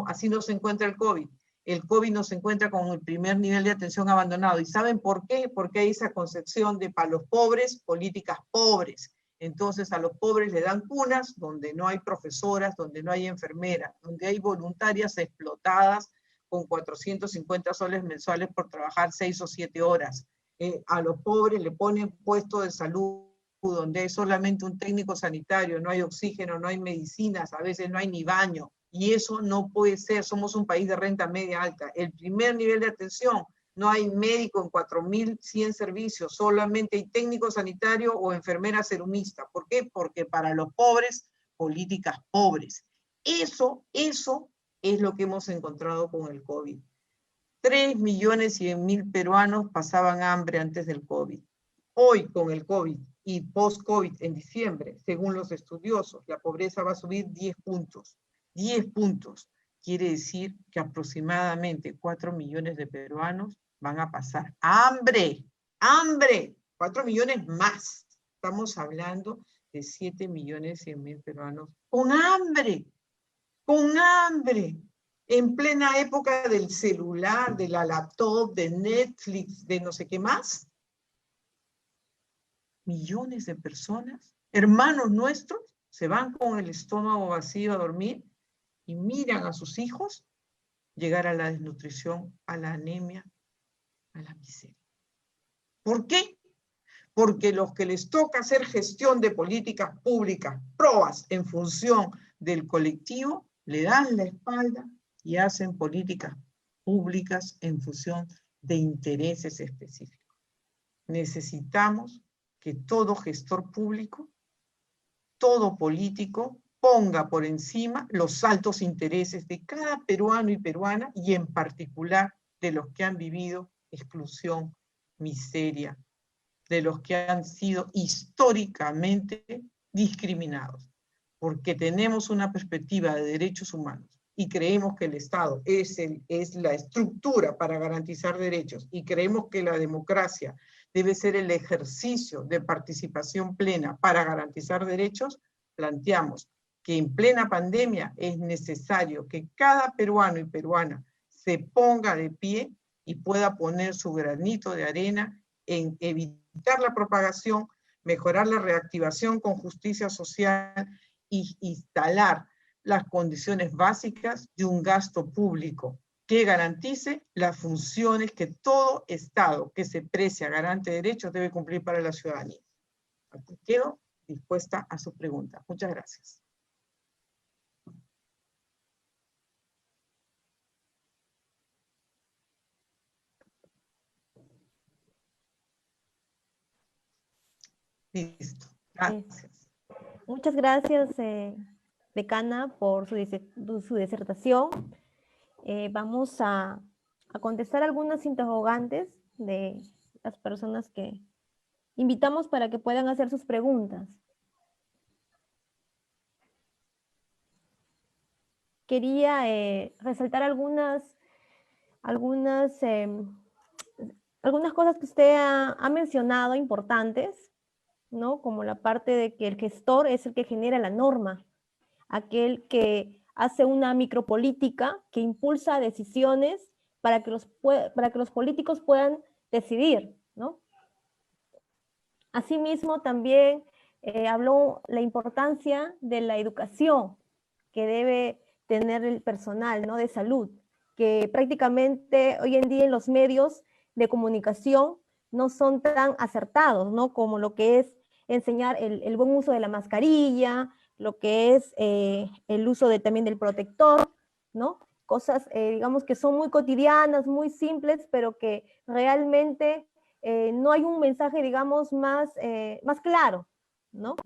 Así nos encuentra el COVID. El COVID nos encuentra con el primer nivel de atención abandonado. ¿Y saben por qué? Porque hay esa concepción de para los pobres, políticas pobres. Entonces a los pobres le dan cunas donde no hay profesoras, donde no hay enfermeras, donde hay voluntarias explotadas con 450 soles mensuales por trabajar 6 o 7 horas. A los pobres le ponen puesto de salud donde hay solamente un técnico sanitario, no hay oxígeno, no hay medicinas, a veces no hay ni baño, y eso no puede ser. Somos un país de renta media alta. El primer nivel de atención, no hay médico en 4.100 servicios, solamente hay técnico sanitario o enfermera serumista. ¿Por qué? Porque para los pobres, políticas pobres. Eso es lo que hemos encontrado con el COVID. 3.100.000 peruanos pasaban hambre antes del COVID. Hoy, con el COVID y post-COVID en diciembre, según los estudiosos, la pobreza va a subir 10 puntos. 10 puntos. Quiere decir que aproximadamente 4 millones de peruanos van a pasar hambre. ¡Hambre! 4 millones más. Estamos hablando de 7.100.000 peruanos con hambre. Con hambre. En plena época del celular, de la laptop, de Netflix, de no sé qué más. Millones de personas, hermanos nuestros, se van con el estómago vacío a dormir y miran a sus hijos llegar a la desnutrición, a la anemia, a la miseria. ¿Por qué? Porque los que les toca hacer gestión de políticas públicas probas en función del colectivo, le dan la espalda y hacen políticas públicas en función de intereses específicos. Necesitamos que todo gestor público, todo político, ponga por encima los altos intereses de cada peruano y peruana, y en particular de los que han vivido exclusión, miseria, de los que han sido históricamente discriminados, porque tenemos una perspectiva de derechos humanos y creemos que el Estado es la estructura para garantizar derechos, y creemos que la democracia debe ser el ejercicio de participación plena para garantizar derechos. Planteamos que en plena pandemia es necesario que cada peruano y peruana se ponga de pie y pueda poner su granito de arena en evitar la propagación, mejorar la reactivación con justicia social y instalar las condiciones básicas de un gasto público que garantice las funciones que todo Estado que se precia garante de derechos debe cumplir para la ciudadanía. Aquí quedo dispuesta a sus preguntas. Muchas gracias. Listo. Gracias. Muchas gracias, decana, por su disertación. Vamos a contestar algunas interrogantes de las personas que invitamos para que puedan hacer sus preguntas. Quería resaltar algunas cosas que usted ha mencionado importantes, ¿no? Como la parte de que el gestor es el que genera la norma, aquel que hace una micropolítica que impulsa decisiones para que los políticos puedan decidir, ¿no? Asimismo, también habló la importancia de la educación que debe tener el personal, ¿no?, de salud, que prácticamente hoy en día en los medios de comunicación no son tan acertados, ¿no?, como lo que es enseñar el buen uso de la mascarilla, lo que es el uso también del protector, ¿no? Cosas, digamos, que son muy cotidianas, muy simples, pero que realmente no hay un mensaje, digamos, más claro, ¿no?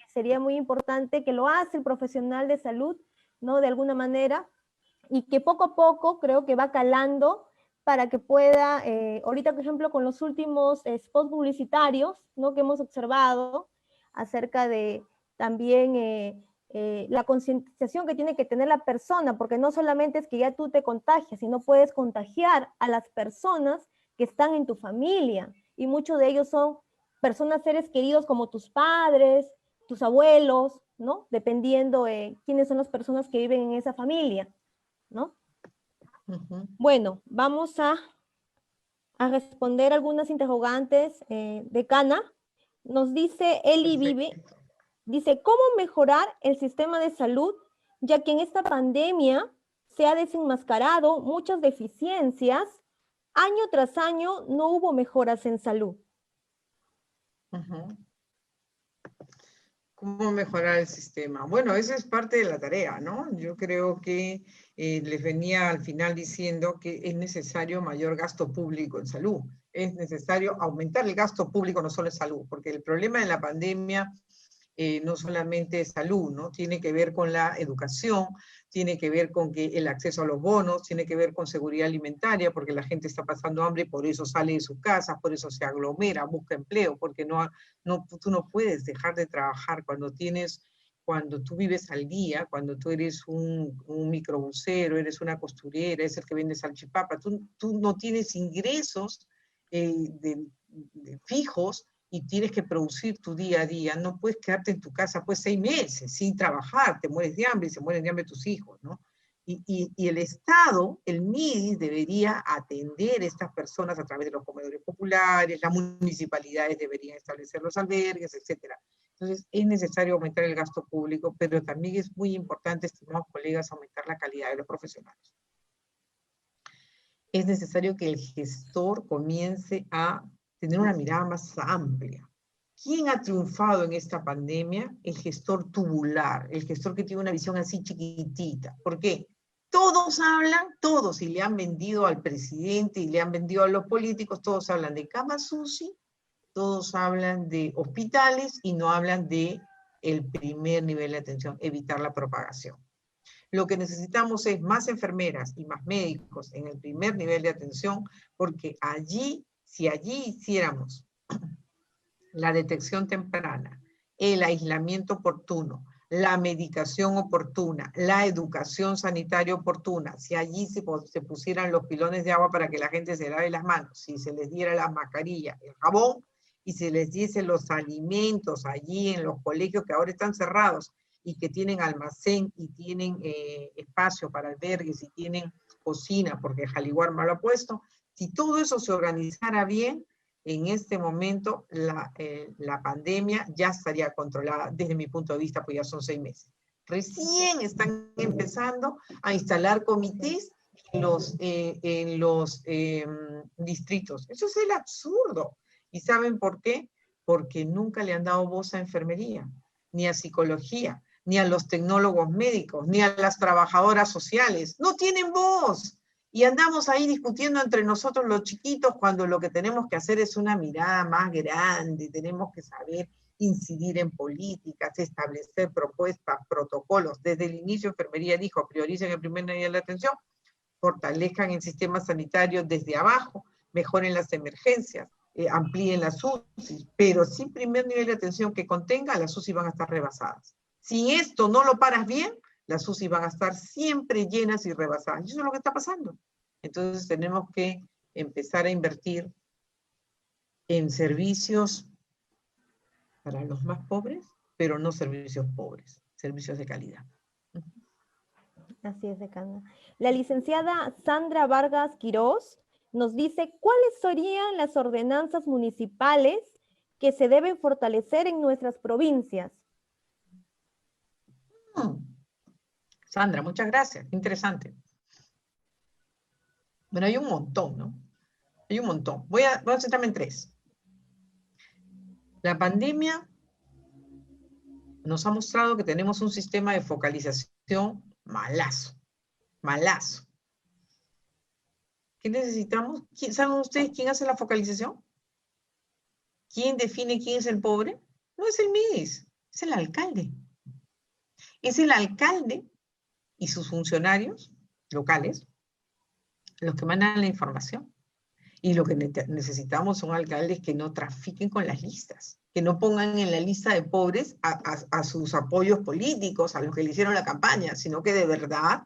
Sería muy importante que lo hace el profesional de salud, ¿no?, de alguna manera, y que poco a poco creo que va calando para que pueda, ahorita por ejemplo con los últimos spots publicitarios, ¿no?, que hemos observado acerca de también la concientización que tiene que tener la persona, porque no solamente es que ya tú te contagias, sino puedes contagiar a las personas que están en tu familia, y muchos de ellos son personas, seres queridos como tus padres, tus abuelos, ¿no? Dependiendo quiénes son las personas que viven en esa familia, ¿no? Bueno, vamos a responder algunas interrogantes. Decana, nos dice Eli Vive, dice, ¿cómo mejorar el sistema de salud, ya que en esta pandemia se ha desenmascarado muchas deficiencias? Año tras año no hubo mejoras en salud. ¿Cómo mejorar el sistema? Bueno, esa es parte de la tarea, ¿no? Yo creo que les venía al final diciendo que es necesario mayor gasto público en salud. Es necesario aumentar el gasto público, no solo en salud, porque el problema de la pandemia no solamente es salud, ¿no? Tiene que ver con la educación, tiene que ver con que el acceso a los bonos, tiene que ver con seguridad alimentaria, porque la gente está pasando hambre y por eso sale de sus casas, por eso se aglomera, busca empleo, porque tú no puedes dejar de trabajar cuando tú vives al día, cuando tú eres un microbusero, eres una costurera, eres el que vende salchipapa, tú no tienes ingresos fijos, y tienes que producir tu día a día, no puedes quedarte en tu casa pues 6 meses sin trabajar, te mueres de hambre y se mueren de hambre tus hijos, ¿no? Y el Estado, el MIDIS, debería atender a estas personas a través de los comedores populares, las municipalidades deberían establecer los albergues, etc. Entonces es necesario aumentar el gasto público, pero también es muy importante, estimados colegas, aumentar la calidad de los profesionales. Es necesario que el gestor comience a tener una mirada más amplia. ¿Quién ha triunfado en esta pandemia? El gestor tubular, el gestor que tiene una visión así chiquitita. ¿Por qué? Todos hablan, todos, y le han vendido al presidente y le han vendido a los políticos, todos hablan de camas UCI, todos hablan de hospitales y no hablan de el primer nivel de atención, evitar la propagación. Lo que necesitamos es más enfermeras y más médicos en el primer nivel de atención, porque si allí hiciéramos la detección temprana, el aislamiento oportuno, la medicación oportuna, la educación sanitaria oportuna, si allí se pusieran los pilones de agua para que la gente se lave las manos, si se les diera la mascarilla, el jabón, y se les diese los alimentos allí en los colegios que ahora están cerrados, y que tienen almacén y tienen espacio para albergues y tienen cocina, porque Jaliguar me lo ha puesto, si todo eso se organizara bien, en este momento la pandemia ya estaría controlada desde mi punto de vista, pues ya son 6 meses. Recién están empezando a instalar comités en los distritos. Eso es el absurdo. ¿Y saben por qué? Porque nunca le han dado voz a enfermería, ni a psicología, ni a los tecnólogos médicos, ni a las trabajadoras sociales. No tienen voz. Y andamos ahí discutiendo entre nosotros los chiquitos cuando lo que tenemos que hacer es una mirada más grande, tenemos que saber incidir en políticas, establecer propuestas, protocolos. Desde el inicio enfermería dijo, prioricen el primer nivel de atención, fortalezcan el sistema sanitario desde abajo, mejoren las emergencias, amplíen las UCI, pero sin primer nivel de atención que contenga, las UCI van a estar rebasadas. Si esto no lo paras bien, las UCI van a estar siempre llenas y rebasadas. Y eso es lo que está pasando. Entonces tenemos que empezar a invertir en servicios para los más pobres, pero no servicios pobres, servicios de calidad. Así es, decana. La licenciada Sandra Vargas Quirós nos dice, ¿cuáles serían las ordenanzas municipales que se deben fortalecer en nuestras provincias? Sandra, muchas gracias, interesante. Bueno, hay un montón, ¿no? Hay un montón. Voy a centrarme en 3. La pandemia nos ha mostrado que tenemos un sistema de focalización malazo, malazo. ¿Qué necesitamos? ¿Saben ustedes quién hace la focalización? ¿Quién define quién es el pobre? No es el MIDIS, es el alcalde. Es el alcalde y sus funcionarios locales los que mandan la información. Y lo que necesitamos son alcaldes que no trafiquen con las listas, que no pongan en la lista de pobres a sus apoyos políticos, a los que le hicieron la campaña, sino que de verdad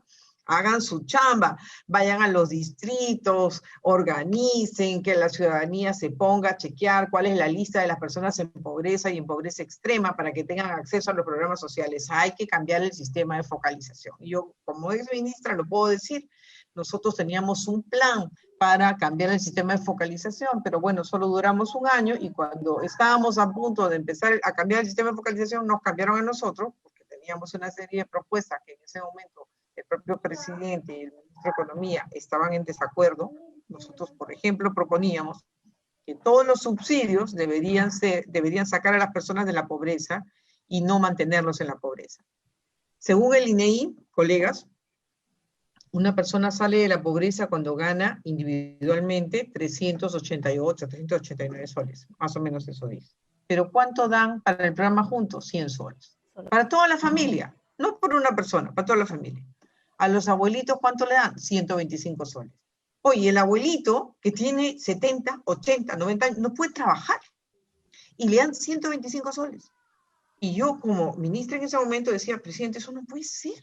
hagan su chamba, vayan a los distritos, organicen, que la ciudadanía se ponga a chequear cuál es la lista de las personas en pobreza y en pobreza extrema para que tengan acceso a los programas sociales. Hay que cambiar el sistema de focalización. Y yo, como ex ministra, lo puedo decir, nosotros teníamos un plan para cambiar el sistema de focalización, pero bueno, solo duramos 1 año y cuando estábamos a punto de empezar a cambiar el sistema de focalización, nos cambiaron a nosotros, porque teníamos una serie de propuestas que en ese momento el propio presidente y el ministro de Economía estaban en desacuerdo. Nosotros, por ejemplo, proponíamos que todos los subsidios deberían sacar a las personas de la pobreza y no mantenerlos en la pobreza. Según el INEI, colegas, una persona sale de la pobreza cuando gana individualmente 388, 389 soles, más o menos eso dice. Pero ¿cuánto dan para el programa Juntos? 100 soles. Para toda la familia, no por una persona, para toda la familia. A los abuelitos, ¿cuánto le dan? 125 soles. Oye, el abuelito que tiene 70, 80, 90 años, no puede trabajar y le dan 125 soles. Y yo como ministra en ese momento decía, presidente, eso no puede ser.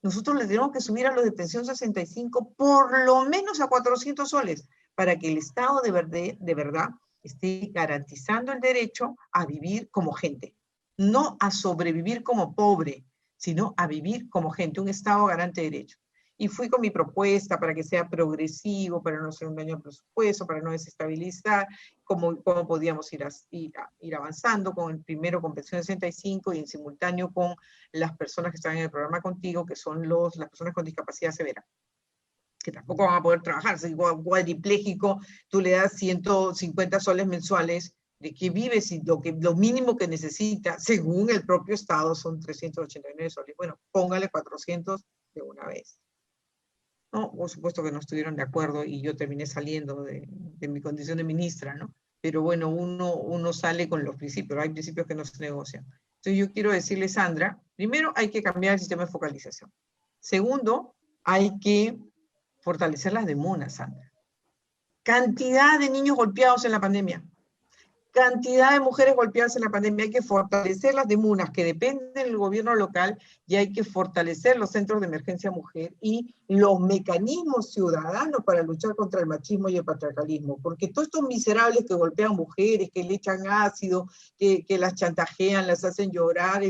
Nosotros le tenemos que subir a los de pensión 65 por lo menos a 400 soles para que el Estado de verdad esté garantizando el derecho a vivir como gente. No a sobrevivir como pobre, sino a vivir como gente, un Estado garante de derechos. Y fui con mi propuesta para que sea progresivo, para no ser un daño al presupuesto, para no desestabilizar, cómo podíamos ir avanzando con el primero con pensión 65 y en simultáneo con las personas que están en el programa contigo, que son las personas con discapacidad severa, que tampoco van a poder trabajar. Si cuadripléjico, tú le das 150 soles mensuales, ¿de qué vives? Y lo mínimo que necesita, según el propio Estado, son 389 soles. Bueno, póngale 400 de una vez. No, por supuesto que no estuvieron de acuerdo y yo terminé saliendo de mi condición de ministra, ¿no? Pero bueno, uno sale con los principios, hay principios que no se negocian. Entonces yo quiero decirle, Sandra, primero hay que cambiar el sistema de focalización. Segundo, hay que fortalecer las demunas, Sandra. Cantidad de niños golpeados en la pandemia. Cantidad de mujeres golpeadas en la pandemia. Hay que fortalecer las demunas que dependen del gobierno local y hay que fortalecer los centros de emergencia mujer y los mecanismos ciudadanos para luchar contra el machismo y el patriarcalismo. Porque todos estos miserables que golpean mujeres, que le echan ácido, que las chantajean, las hacen llorar,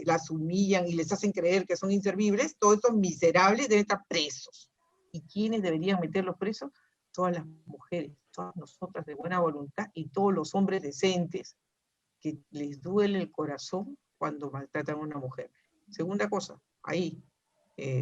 las humillan y les hacen creer que son inservibles, todos estos miserables deben estar presos. ¿Y quiénes deberían meterlos presos? Todas las mujeres, todas nosotras de buena voluntad y todos los hombres decentes que les duele el corazón cuando maltratan a una mujer. Segunda cosa, ahí,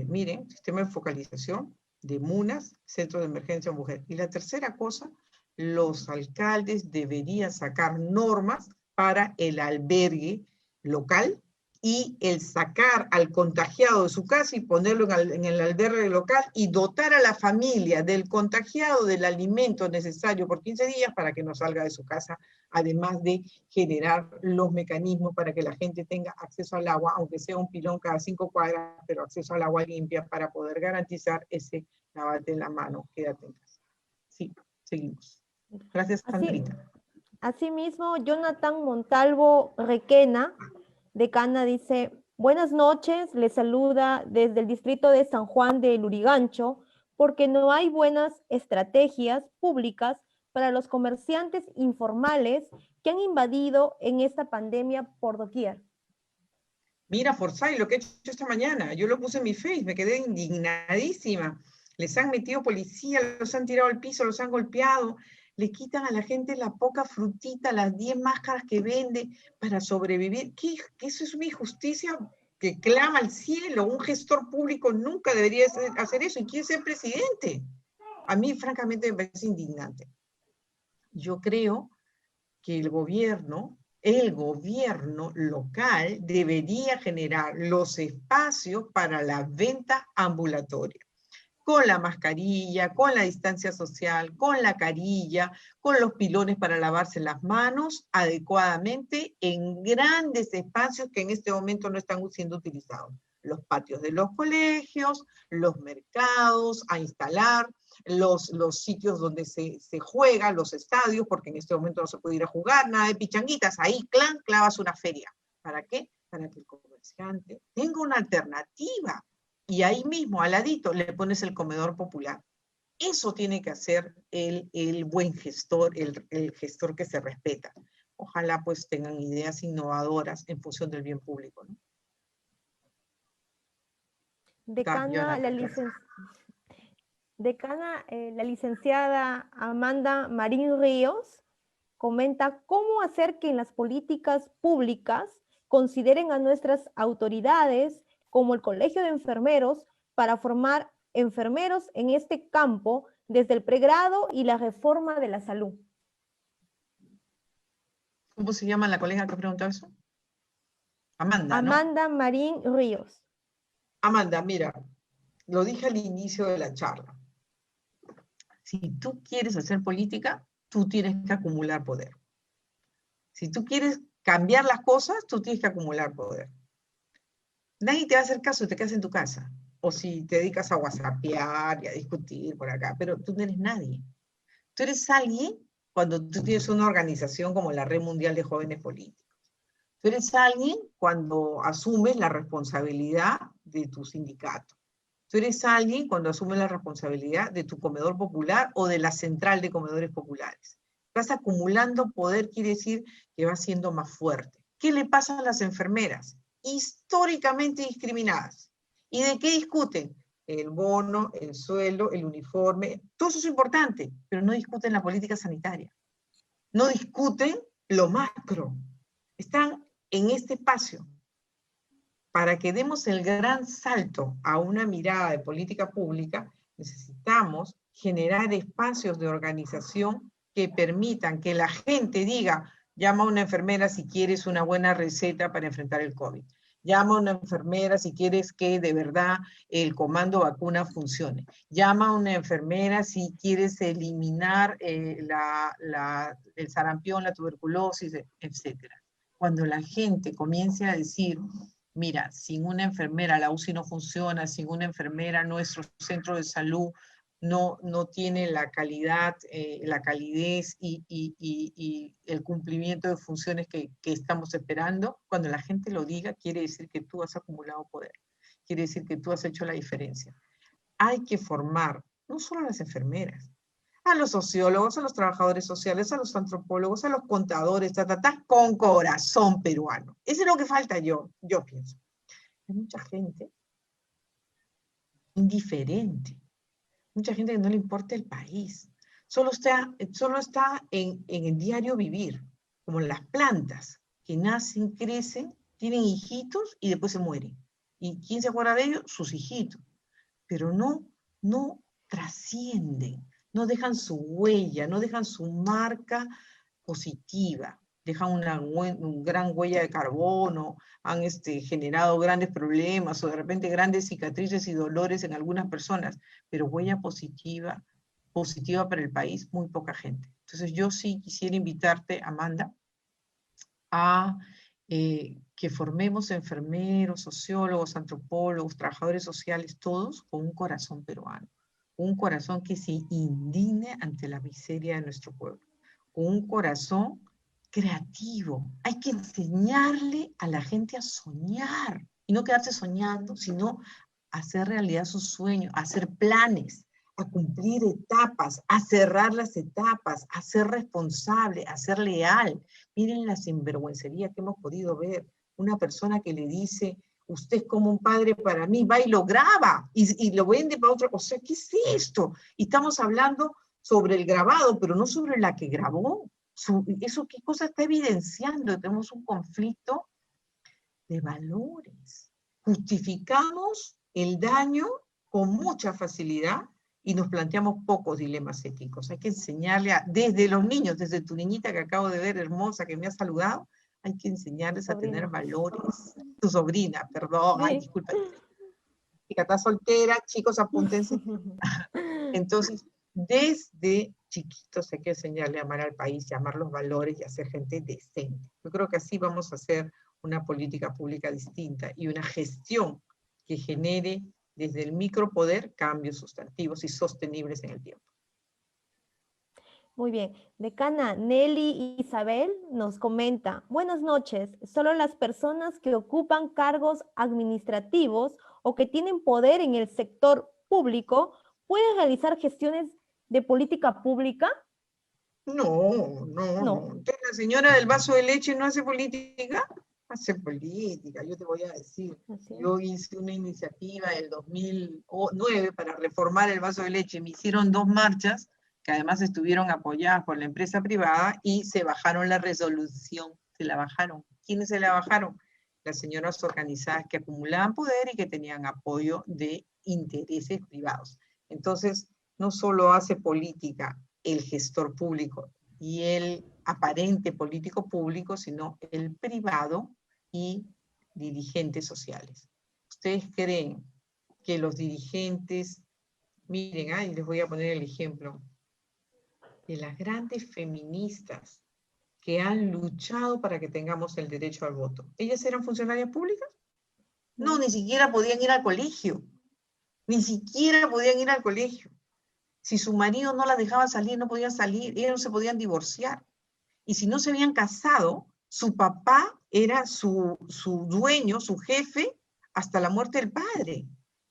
miren, sistema de focalización de MUNAS, Centro de Emergencia Mujer. Y la tercera cosa, los alcaldes deberían sacar normas para el albergue local y el sacar al contagiado de su casa y ponerlo en el albergue local y dotar a la familia del contagiado del alimento necesario por 15 días para que no salga de su casa, además de generar los mecanismos para que la gente tenga acceso al agua, aunque sea un pilón cada 5 cuadras, pero acceso al agua limpia para poder garantizar ese lavate en la mano, quédate en casa. Sí, seguimos. Gracias, Sandrita. Asimismo, Jonathan Montalvo Requena, decana, dice, buenas noches, les saluda desde el distrito de San Juan de Lurigancho, porque no hay buenas estrategias públicas para los comerciantes informales que han invadido en esta pandemia por doquier. Mira, Forsyth, lo que he hecho esta mañana, yo lo puse en mi Face, me quedé indignadísima. Les han metido policía, los han tirado al piso, los han golpeado, le quitan a la gente la poca frutita, las 10 máscaras que vende para sobrevivir. ¿Qué? Eso es una injusticia que clama al cielo. Un gestor público nunca debería hacer eso y quiere ser presidente. A mí, francamente, me parece indignante. Yo creo que el gobierno local debería generar los espacios para la venta ambulatoria, con la mascarilla, con la distancia social, con la carilla, con los pilones para lavarse las manos adecuadamente en grandes espacios que en este momento no están siendo utilizados. Los patios de los colegios, los mercados a instalar, los sitios donde se juega, los estadios, porque en este momento no se puede ir a jugar, nada de pichanguitas, ahí clavas una feria. ¿Para qué? Para que el comerciante tenga una alternativa. Y ahí mismo, al ladito, le pones el comedor popular. Eso tiene que hacer el buen gestor, el gestor que se respeta. Ojalá pues tengan ideas innovadoras en función del bien público, ¿no? Decana, la licenciada Amanda Marín Ríos comenta cómo hacer que en las políticas públicas consideren a nuestras autoridades como el Colegio de Enfermeros para formar enfermeros en este campo desde el pregrado y la reforma de la salud. ¿Cómo se llama la colega que preguntó eso? Amanda, ¿no? Amanda Marín Ríos. Amanda, mira, lo dije al inicio de la charla. Si tú quieres hacer política, tú tienes que acumular poder. Si tú quieres cambiar las cosas, tú tienes que acumular poder. Nadie te va a hacer caso, te quedas en tu casa. O si te dedicas a whatsappear y a discutir por acá, pero tú no eres nadie. Tú eres alguien cuando tú tienes una organización como la Red Mundial de Jóvenes Políticos. Tú eres alguien cuando asumes la responsabilidad de tu sindicato. Tú eres alguien cuando asumes la responsabilidad de tu comedor popular o de la central de comedores populares. Vas acumulando poder, quiere decir que vas siendo más fuerte. ¿Qué le pasa a las enfermeras? Históricamente discriminadas. ¿Y de qué discuten? El bono, el sueldo, el uniforme, todo eso es importante, pero no discuten la política sanitaria. No discuten lo macro. Están en este espacio. Para que demos el gran salto a una mirada de política pública, necesitamos generar espacios de organización que permitan que la gente diga, llama a una enfermera si quieres una buena receta para enfrentar el COVID. Llama a una enfermera si quieres que de verdad el comando vacuna funcione. Llama a una enfermera si quieres eliminar el sarampión, la tuberculosis, etc. Cuando la gente comience a decir, mira, sin una enfermera la UCI no funciona, sin una enfermera nuestro centro de salud no tiene la calidad, la calidez y el cumplimiento de funciones que estamos esperando. Cuando la gente lo diga, quiere decir que tú has acumulado poder, quiere decir que tú has hecho la diferencia. Hay que formar, no solo a las enfermeras, a los sociólogos, a los trabajadores sociales, a los antropólogos, a los contadores, con corazón peruano. Eso es lo que falta yo pienso. Hay mucha gente indiferente, mucha gente que no le importa el país. Solo está en el diario vivir, como las plantas que nacen, crecen, tienen hijitos y después se mueren. ¿Y quién se acuerda de ellos? Sus hijitos. Pero no trascienden, no dejan su huella, no dejan su marca positiva, dejan una gran huella de carbono, han generado grandes problemas o de repente grandes cicatrices y dolores en algunas personas, pero huella positiva para el país, muy poca gente. Entonces yo sí quisiera invitarte, Amanda, a que formemos enfermeros, sociólogos, antropólogos, trabajadores sociales, todos con un corazón peruano, un corazón que se indigne ante la miseria de nuestro pueblo, con un corazón creativo. Hay que enseñarle a la gente a soñar, y no quedarse soñando, sino hacer realidad sus sueños, hacer planes, a cumplir etapas, a cerrar las etapas, a ser responsable, a ser leal. Miren la sinvergüencería que hemos podido ver. Una persona que le dice, usted es como un padre para mí, va y lo graba y lo vende para otro. O sea, ¿qué es esto? Y estamos hablando sobre el grabado, pero no sobre la que grabó. ¿Eso qué cosa está evidenciando? Tenemos un conflicto de valores. Justificamos el daño con mucha facilidad y nos planteamos pocos dilemas éticos. Hay que enseñarle desde los niños, desde tu niñita que acabo de ver, hermosa, que me ha saludado, hay que enseñarles a tener valores. Tu sobrina, perdón, ay, disculpa. Chica, está soltera, chicos, apúntense. Entonces, desde chiquitos hay que enseñarle a amar al país, y amar los valores y a ser gente decente. Yo creo que así vamos a hacer una política pública distinta y una gestión que genere desde el micropoder cambios sustantivos y sostenibles en el tiempo. Muy bien. Decana Nelly Isabel nos comenta, buenas noches, solo las personas que ocupan cargos administrativos o que tienen poder en el sector público pueden realizar gestiones de política pública. No. Entonces, la señora del vaso de leche no hace política. Hace política, yo te voy a decir. Yo hice una iniciativa en el 2009 para reformar el vaso de leche. Me hicieron 2 marchas, que además estuvieron apoyadas por la empresa privada, y se bajaron la resolución. Se la bajaron. ¿Quiénes se la bajaron? Las señoras organizadas que acumulaban poder y que tenían apoyo de intereses privados. Entonces, no solo hace política el gestor público y el aparente político público, sino el privado y dirigentes sociales. ¿Ustedes creen que los dirigentes, miren, les voy a poner el ejemplo, de las grandes feministas que han luchado para que tengamos el derecho al voto, ¿ellas eran funcionarias públicas? No, ni siquiera podían ir al colegio. Ni siquiera podían ir al colegio. Si su marido no las dejaba salir, no podían salir, ellas no se podían divorciar. Y si no se habían casado, su papá era su dueño, su jefe, hasta la muerte del padre.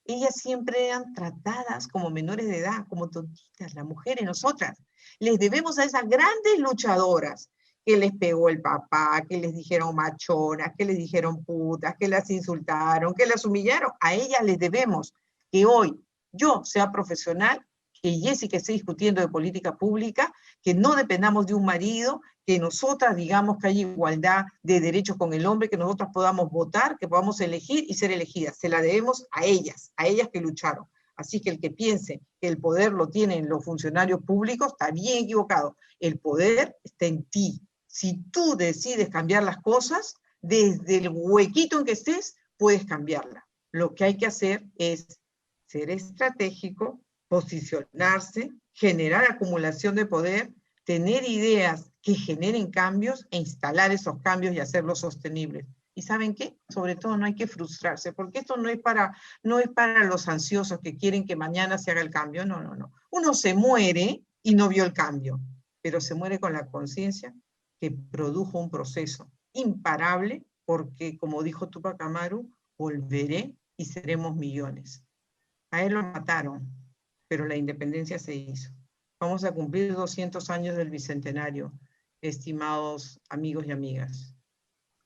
Ellas siempre eran tratadas como menores de edad, como tontitas, las mujeres, nosotras. Les debemos a esas grandes luchadoras que les pegó el papá, que les dijeron machonas, que les dijeron putas, que las insultaron, que las humillaron. A ellas les debemos que hoy yo sea profesional, que Jessica esté discutiendo de política pública, que no dependamos de un marido, que nosotras digamos que hay igualdad de derechos con el hombre, que nosotras podamos votar, que podamos elegir y ser elegidas. Se la debemos a ellas que lucharon. Así que el que piense que el poder lo tienen los funcionarios públicos está bien equivocado. El poder está en ti. Si tú decides cambiar las cosas, desde el huequito en que estés, puedes cambiarla. Lo que hay que hacer es ser estratégico, posicionarse, generar acumulación de poder, tener ideas que generen cambios e instalar esos cambios y hacerlos sostenibles. ¿Y saben qué? Sobre todo no hay que frustrarse, porque esto no es para los ansiosos que quieren que mañana se haga el cambio, no. Uno se muere y no vio el cambio, pero se muere con la conciencia que produjo un proceso imparable, porque como dijo Tupac Amaru, volveré y seremos millones. A él lo mataron, pero la independencia se hizo. Vamos a cumplir 200 años del Bicentenario, estimados amigos y amigas.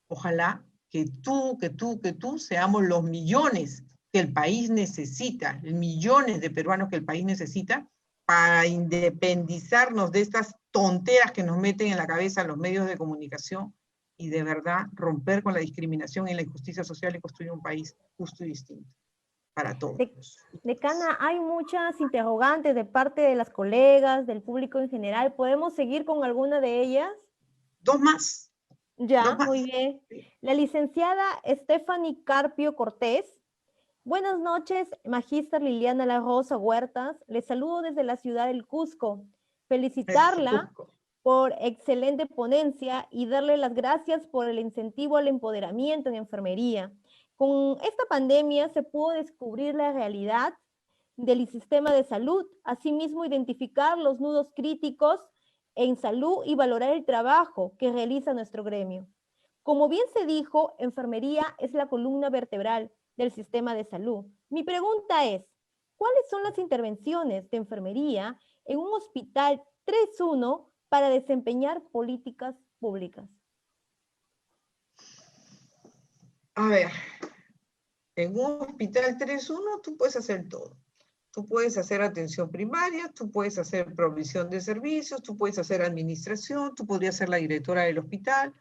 Ojalá que tú seamos los millones que el país necesita, millones de peruanos que el país necesita para independizarnos de estas tonteras que nos meten en la cabeza los medios de comunicación y de verdad romper con la discriminación y la injusticia social y construir un país justo y distinto para todos. Decana, hay muchas interrogantes de parte de las colegas, del público en general. ¿Podemos seguir con alguna de ellas? Dos más. Ya, muy bien. La licenciada Stephanie Carpio Cortés. Buenas noches, magíster Liliana La Rosa Huertas. Les saludo desde la ciudad del Cusco. Felicitarla por excelente ponencia y darle las gracias por el incentivo al empoderamiento en enfermería. Con esta pandemia se pudo descubrir la realidad del sistema de salud, asimismo identificar los nudos críticos en salud y valorar el trabajo que realiza nuestro gremio. Como bien se dijo, enfermería es la columna vertebral del sistema de salud. Mi pregunta es, ¿cuáles son las intervenciones de enfermería en un hospital 3.1 para desempeñar políticas públicas? A ver, en un hospital 3.1 tú puedes hacer todo. Tú puedes hacer atención primaria, tú puedes hacer provisión de servicios, tú puedes hacer administración, tú podrías ser la directora del hospital,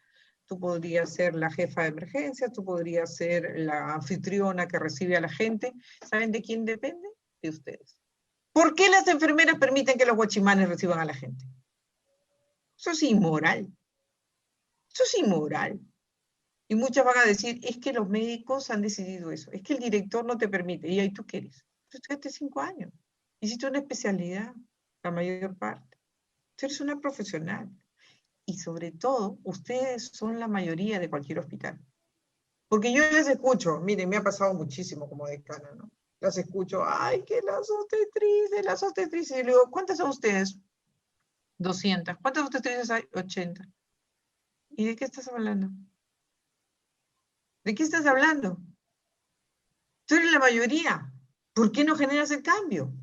tú podrías ser la jefa de emergencia, tú podrías ser la anfitriona que recibe a la gente. ¿Saben de quién depende? De ustedes. ¿Por qué las enfermeras permiten que los guachimanes reciban a la gente? Eso es inmoral. Eso es inmoral. Y muchas van a decir, es que los médicos han decidido eso, es que el director no te permite. ¿Y ahí tú qué eres? Tú estudiaste 5 años, hiciste una especialidad, la mayor parte. Tú eres una profesional. Y sobre todo, ustedes son la mayoría de cualquier hospital. Porque yo les escucho, miren, me ha pasado muchísimo como decana, ¿no? Las escucho, ay, que las obstetrices. Y le digo, ¿cuántas son ustedes? 200. ¿Cuántas obstetrices hay? 80. ¿Y de qué estás hablando? ¿De qué estás hablando? Tú eres la mayoría. ¿Por qué no generas el cambio?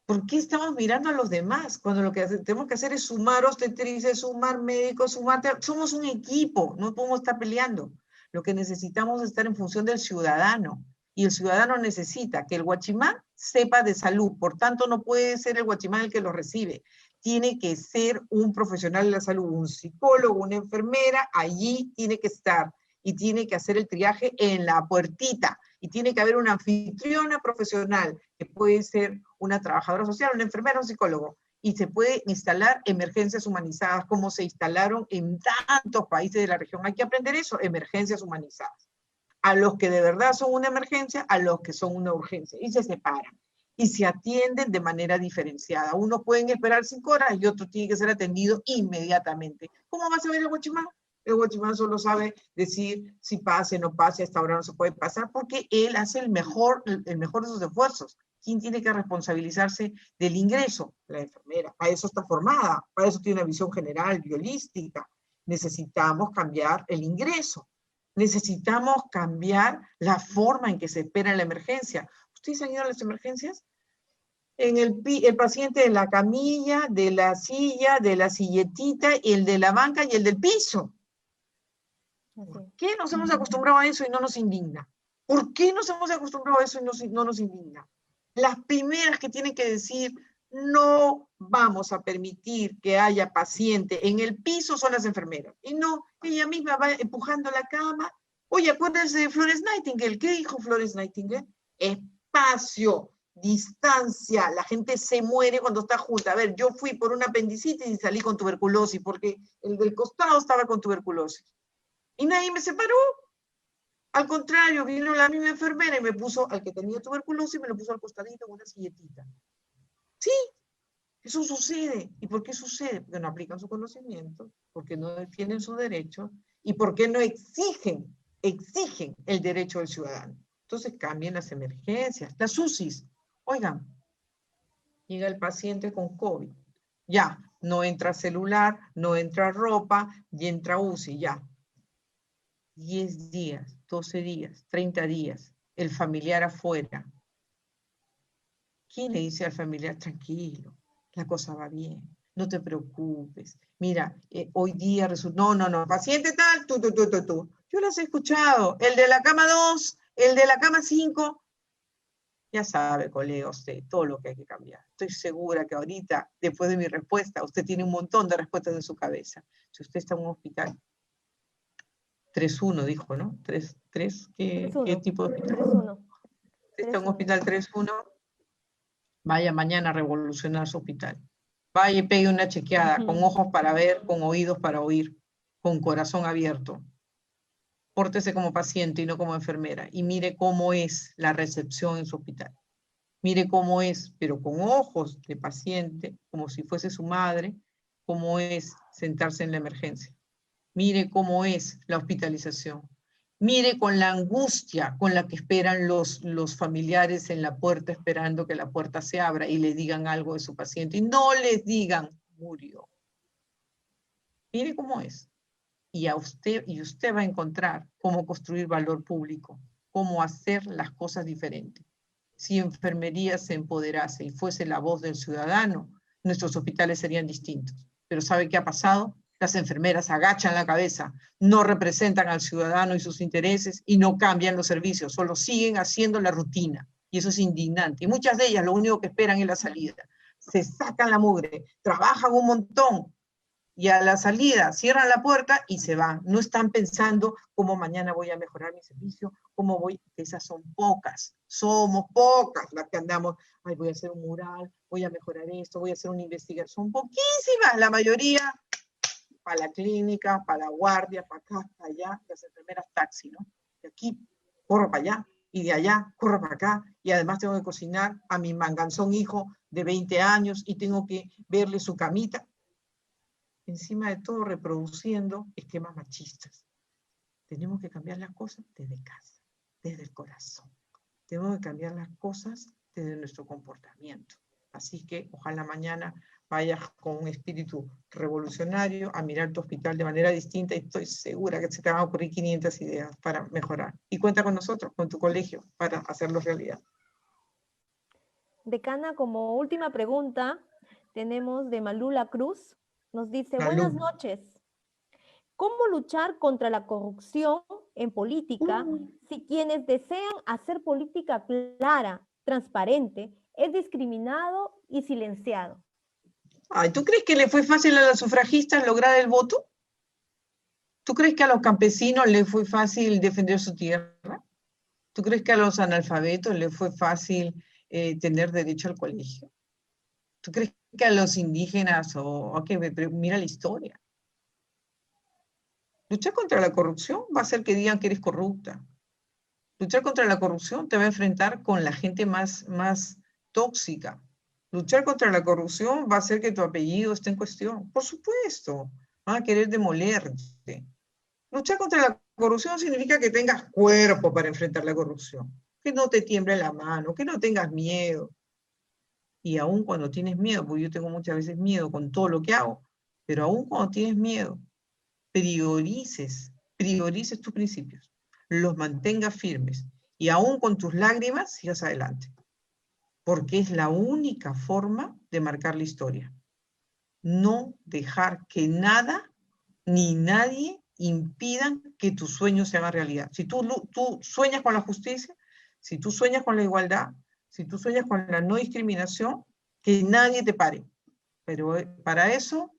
¿Por qué estamos mirando a los demás cuando lo que tenemos que hacer es sumar obstetrices, sumar médicos, somos un equipo, no podemos estar peleando. Lo que necesitamos es estar en función del ciudadano. Y el ciudadano necesita que el guachimán sepa de salud. Por tanto, no puede ser el guachimán el que lo recibe. Tiene que ser un profesional de la salud, un psicólogo, una enfermera, allí tiene que estar. Y tiene que hacer el triaje en la puertita. Y tiene que haber una anfitriona profesional, que puede ser una trabajadora social, una enfermera, un psicólogo. y se puede instalar emergencias humanizadas como se instalaron en tantos países de la región. Hay que aprender eso, emergencias humanizadas. A los que de verdad son una emergencia, a los que son una urgencia, y se separan. Y se atienden de manera diferenciada. Unos pueden esperar 5 horas y otros tienen que ser atendidos inmediatamente. ¿Cómo va a saber el guachimán? El guachimán solo sabe decir si pase, no pase, hasta ahora no se puede pasar, porque él hace el mejor de sus esfuerzos. ¿Quién tiene que responsabilizarse del ingreso? La enfermera. Para eso está formada, para eso tiene una visión general, holística. Necesitamos cambiar el ingreso. Necesitamos cambiar la forma en que se espera la emergencia. ¿Ustedes han ido a las emergencias? En el paciente de la camilla, de la silla, de la silletita, el de la banca y el del piso. ¿Por qué nos hemos acostumbrado a eso y no nos indigna? ¿Por qué nos hemos acostumbrado a eso y no nos indigna? Las primeras que tienen que decir, no vamos a permitir que haya paciente en el piso son las enfermeras. Y no, ella misma va empujando la cama. Oye, acuérdense de Florence Nightingale. ¿Qué dijo Florence Nightingale? Espacio, distancia. La gente se muere cuando está junta. A ver, yo fui por una apendicitis y salí con tuberculosis porque el del costado estaba con tuberculosis. Y nadie me separó. Al contrario, vino la misma enfermera y me puso al que tenía tuberculosis y me lo puso al costadito con una silletita. Sí, eso sucede. ¿Y por qué sucede? Porque no aplican su conocimiento, porque no defienden sus derechos y porque no exigen el derecho del ciudadano. Entonces cambien las emergencias, las UCIs. Oigan, llega el paciente con COVID. Ya, no entra celular, no entra ropa, y entra UCI, ya. 10 días, 12 días, 30 días, el familiar afuera. ¿Quién le dice al familiar, tranquilo, la cosa va bien, no te preocupes? Mira, hoy día resulta, no, paciente tal, tú. Yo las he escuchado, el de la cama 2, el de la cama 5. Ya sabe, colega, usted, todo lo que hay que cambiar. Estoy segura que ahorita, después de mi respuesta, usted tiene un montón de respuestas en su cabeza. Si usted está en un hospital, 3-1 dijo, ¿no? 3, ¿qué tipo de hospital? 3-1. Está en un hospital 3-1, vaya mañana a revolucionar su hospital. Vaya y pegue una chequeada, con ojos para ver, con oídos para oír, con corazón abierto. Pórtese como paciente y no como enfermera. Y mire cómo es la recepción en su hospital. Mire cómo es, pero con ojos de paciente, como si fuese su madre, cómo es sentarse en la emergencia. Mire cómo es la hospitalización. Mire con la angustia con la que esperan los familiares en la puerta, esperando que la puerta se abra y le digan algo de su paciente. Y no les digan, murió. Mire cómo es. Y usted va a encontrar cómo construir valor público, cómo hacer las cosas diferentes. Si enfermería se empoderase y fuese la voz del ciudadano, nuestros hospitales serían distintos. Pero ¿sabe qué ha pasado? Las enfermeras agachan la cabeza, no representan al ciudadano y sus intereses y no cambian los servicios, solo siguen haciendo la rutina. Y eso es indignante. Y muchas de ellas lo único que esperan es la salida. Se sacan la mugre, trabajan un montón y a la salida cierran la puerta y se van. No están pensando cómo mañana voy a mejorar mi servicio, cómo voy. Esas son pocas, somos pocas las que andamos. Ay, voy a hacer un mural, voy a mejorar esto, voy a hacer una investigación. Son poquísimas, la mayoría para la clínica, para la guardia, para acá, para allá, las enfermeras taxi, ¿no? De aquí corro para allá, y de allá corro para acá, y además tengo que cocinar a mi manganzón hijo de 20 años, y tengo que verle su camita. Encima de todo, reproduciendo esquemas machistas. Tenemos que cambiar las cosas desde casa, desde el corazón. Tenemos que cambiar las cosas desde nuestro comportamiento. Así que ojalá mañana vayas con un espíritu revolucionario a mirar tu hospital de manera distinta y estoy segura que se te van a ocurrir 500 ideas para mejorar. Y cuenta con nosotros, con tu colegio, para hacerlo realidad. Decana, como última pregunta, tenemos de Malula Cruz. Nos dice, Malú. buenas noches. ¿Cómo luchar contra la corrupción en política si quienes desean hacer política clara, transparente, es discriminado y silenciado? Ay, ¿tú crees que le fue fácil a las sufragistas lograr el voto? ¿Tú crees que a los campesinos les fue fácil defender su tierra? ¿Tú crees que a los analfabetos les fue fácil tener derecho al colegio? ¿Tú crees que a los indígenas o que mira la historia. Luchar contra la corrupción va a hacer que digan que eres corrupta. Luchar contra la corrupción te va a enfrentar con la gente más tóxica. Luchar contra la corrupción va a hacer que tu apellido esté en cuestión. Por supuesto, van a querer demolerte. Luchar contra la corrupción significa que tengas cuerpo para enfrentar la corrupción, que no te tiemble la mano, que no tengas miedo. Y aún cuando tienes miedo, porque yo tengo muchas veces miedo con todo lo que hago, pero aún cuando tienes miedo, priorices tus principios, los mantengas firmes y aún con tus lágrimas sigas adelante, porque es la única forma de marcar la historia. No dejar que nada ni nadie impidan que tus sueños se hagan realidad. Si tú sueñas con la justicia, si tú sueñas con la igualdad, si tú sueñas con la no discriminación, que nadie te pare. Pero para eso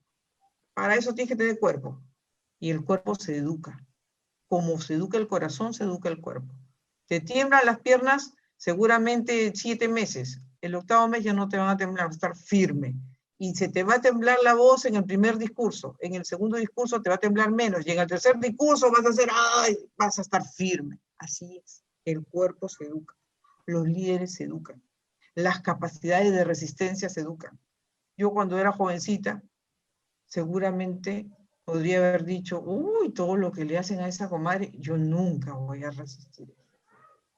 tienes que tener cuerpo. Y el cuerpo se educa. Como se educa el corazón, se educa el cuerpo. Te tiemblan las piernas seguramente 7 meses. El 8º mes ya no te van a temblar, vas a estar firme. Y se te va a temblar la voz en el primer discurso. En el segundo discurso te va a temblar menos. Y en el tercer discurso vas a estar firme. Así es. El cuerpo se educa. Los líderes se educan. Las capacidades de resistencia se educan. Yo cuando era jovencita, seguramente podría haber dicho, uy, todo lo que le hacen a esa comadre, yo nunca voy a resistir.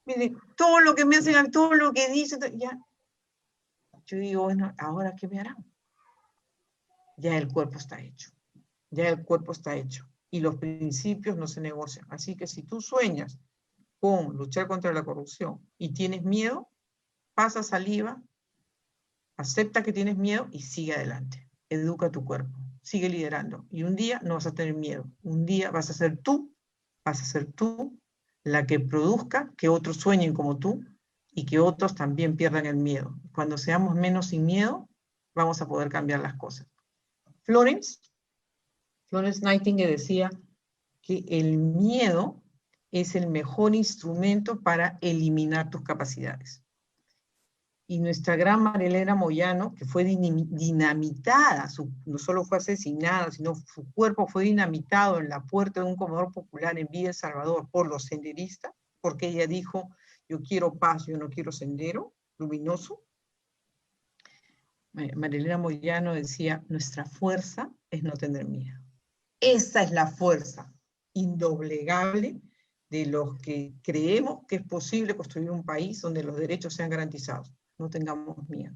Mire, todo lo que me hacen, todo lo que dicen, ya. Yo digo, bueno, ¿ahora qué me harán? Ya el cuerpo está hecho. Ya el cuerpo está hecho. Y los principios no se negocian. Así que si tú sueñas con luchar contra la corrupción y tienes miedo, pasa saliva, acepta que tienes miedo y sigue adelante. Educa tu cuerpo. Sigue liderando. Y un día no vas a tener miedo. Un día vas a ser tú la que produzca que otros sueñen como tú y que otros también pierdan el miedo. Cuando seamos menos sin miedo, vamos a poder cambiar las cosas. Florence Nightingale decía que el miedo es el mejor instrumento para eliminar tus capacidades. Y nuestra gran Marilena Moyano, que fue dinamitada, no solo fue asesinada, sino su cuerpo fue dinamitado en la puerta de un comedor popular en Villa El Salvador por los senderistas, porque ella dijo, yo quiero paz, yo no quiero sendero luminoso. Marilena Moyano decía, nuestra fuerza es no tener miedo. Esa es la fuerza indoblegable de los que creemos que es posible construir un país donde los derechos sean garantizados. No tengamos miedo.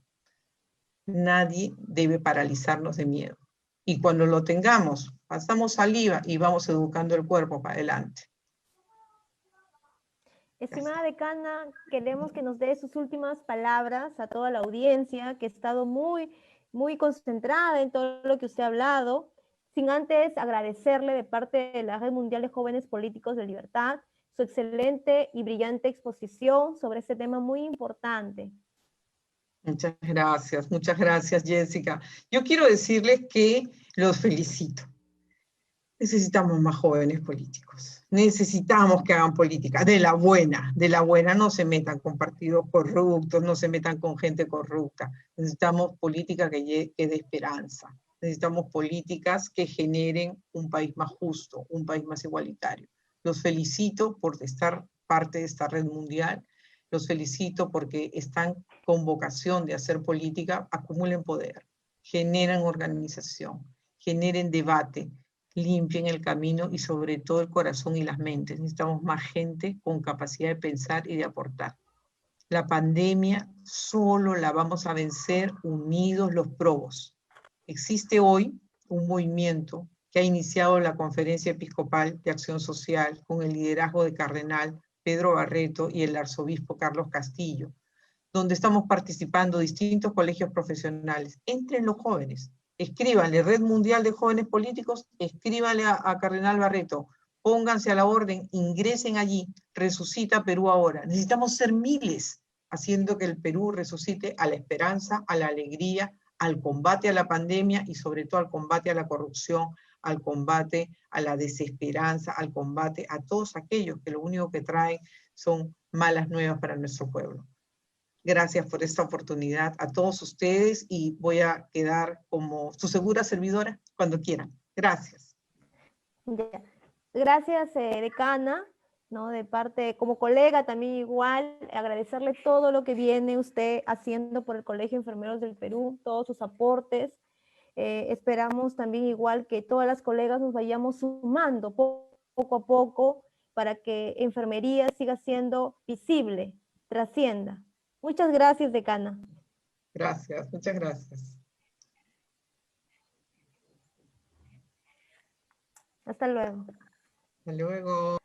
Nadie debe paralizarnos de miedo. Y cuando lo tengamos, pasamos saliva y vamos educando el cuerpo para adelante. Estimada decana, queremos que nos dé sus últimas palabras a toda la audiencia que ha estado muy concentrada en todo lo que usted ha hablado, sin antes agradecerle de parte de la Red Mundial de Jóvenes Políticos de Libertad su excelente y brillante exposición sobre este tema muy importante. Muchas gracias, Jessica. Yo quiero decirles que los felicito. Necesitamos más jóvenes políticos. Necesitamos que hagan política de la buena, no se metan con partidos corruptos, no se metan con gente corrupta. Necesitamos política que dé esperanza. Necesitamos políticas que generen un país más justo, un país más igualitario. Los felicito por estar parte de esta red mundial. Los felicito porque están con vocación de hacer política, acumulen poder, generen organización, generen debate, limpien el camino y sobre todo el corazón y las mentes. Necesitamos más gente con capacidad de pensar y de aportar. La pandemia solo la vamos a vencer unidos los probos. Existe hoy un movimiento que ha iniciado la Conferencia Episcopal de Acción Social con el liderazgo de Cardenal Pedro Barreto y el arzobispo Carlos Castillo, donde estamos participando distintos colegios profesionales, entre los jóvenes. Escríbanle, Red Mundial de Jóvenes Políticos, escríbanle a Cardenal Barreto, pónganse a la orden, ingresen allí, resucita Perú ahora. Necesitamos ser miles, haciendo que el Perú resucite a la esperanza, a la alegría, al combate a la pandemia y sobre todo al combate a la corrupción, al combate a la desesperanza, al combate a todos aquellos que lo único que traen son malas nuevas para nuestro pueblo. Gracias por esta oportunidad a todos ustedes y voy a quedar como su segura servidora cuando quieran. Gracias. Ya. Gracias, decana, ¿no? De parte, como colega también igual, agradecerle todo lo que viene usted haciendo por el Colegio de Enfermeros del Perú, todos sus aportes. Esperamos también igual que todas las colegas nos vayamos sumando poco a poco para que enfermería siga siendo visible, trascienda. Muchas gracias, decana. Gracias, muchas gracias. Hasta luego. Hasta luego.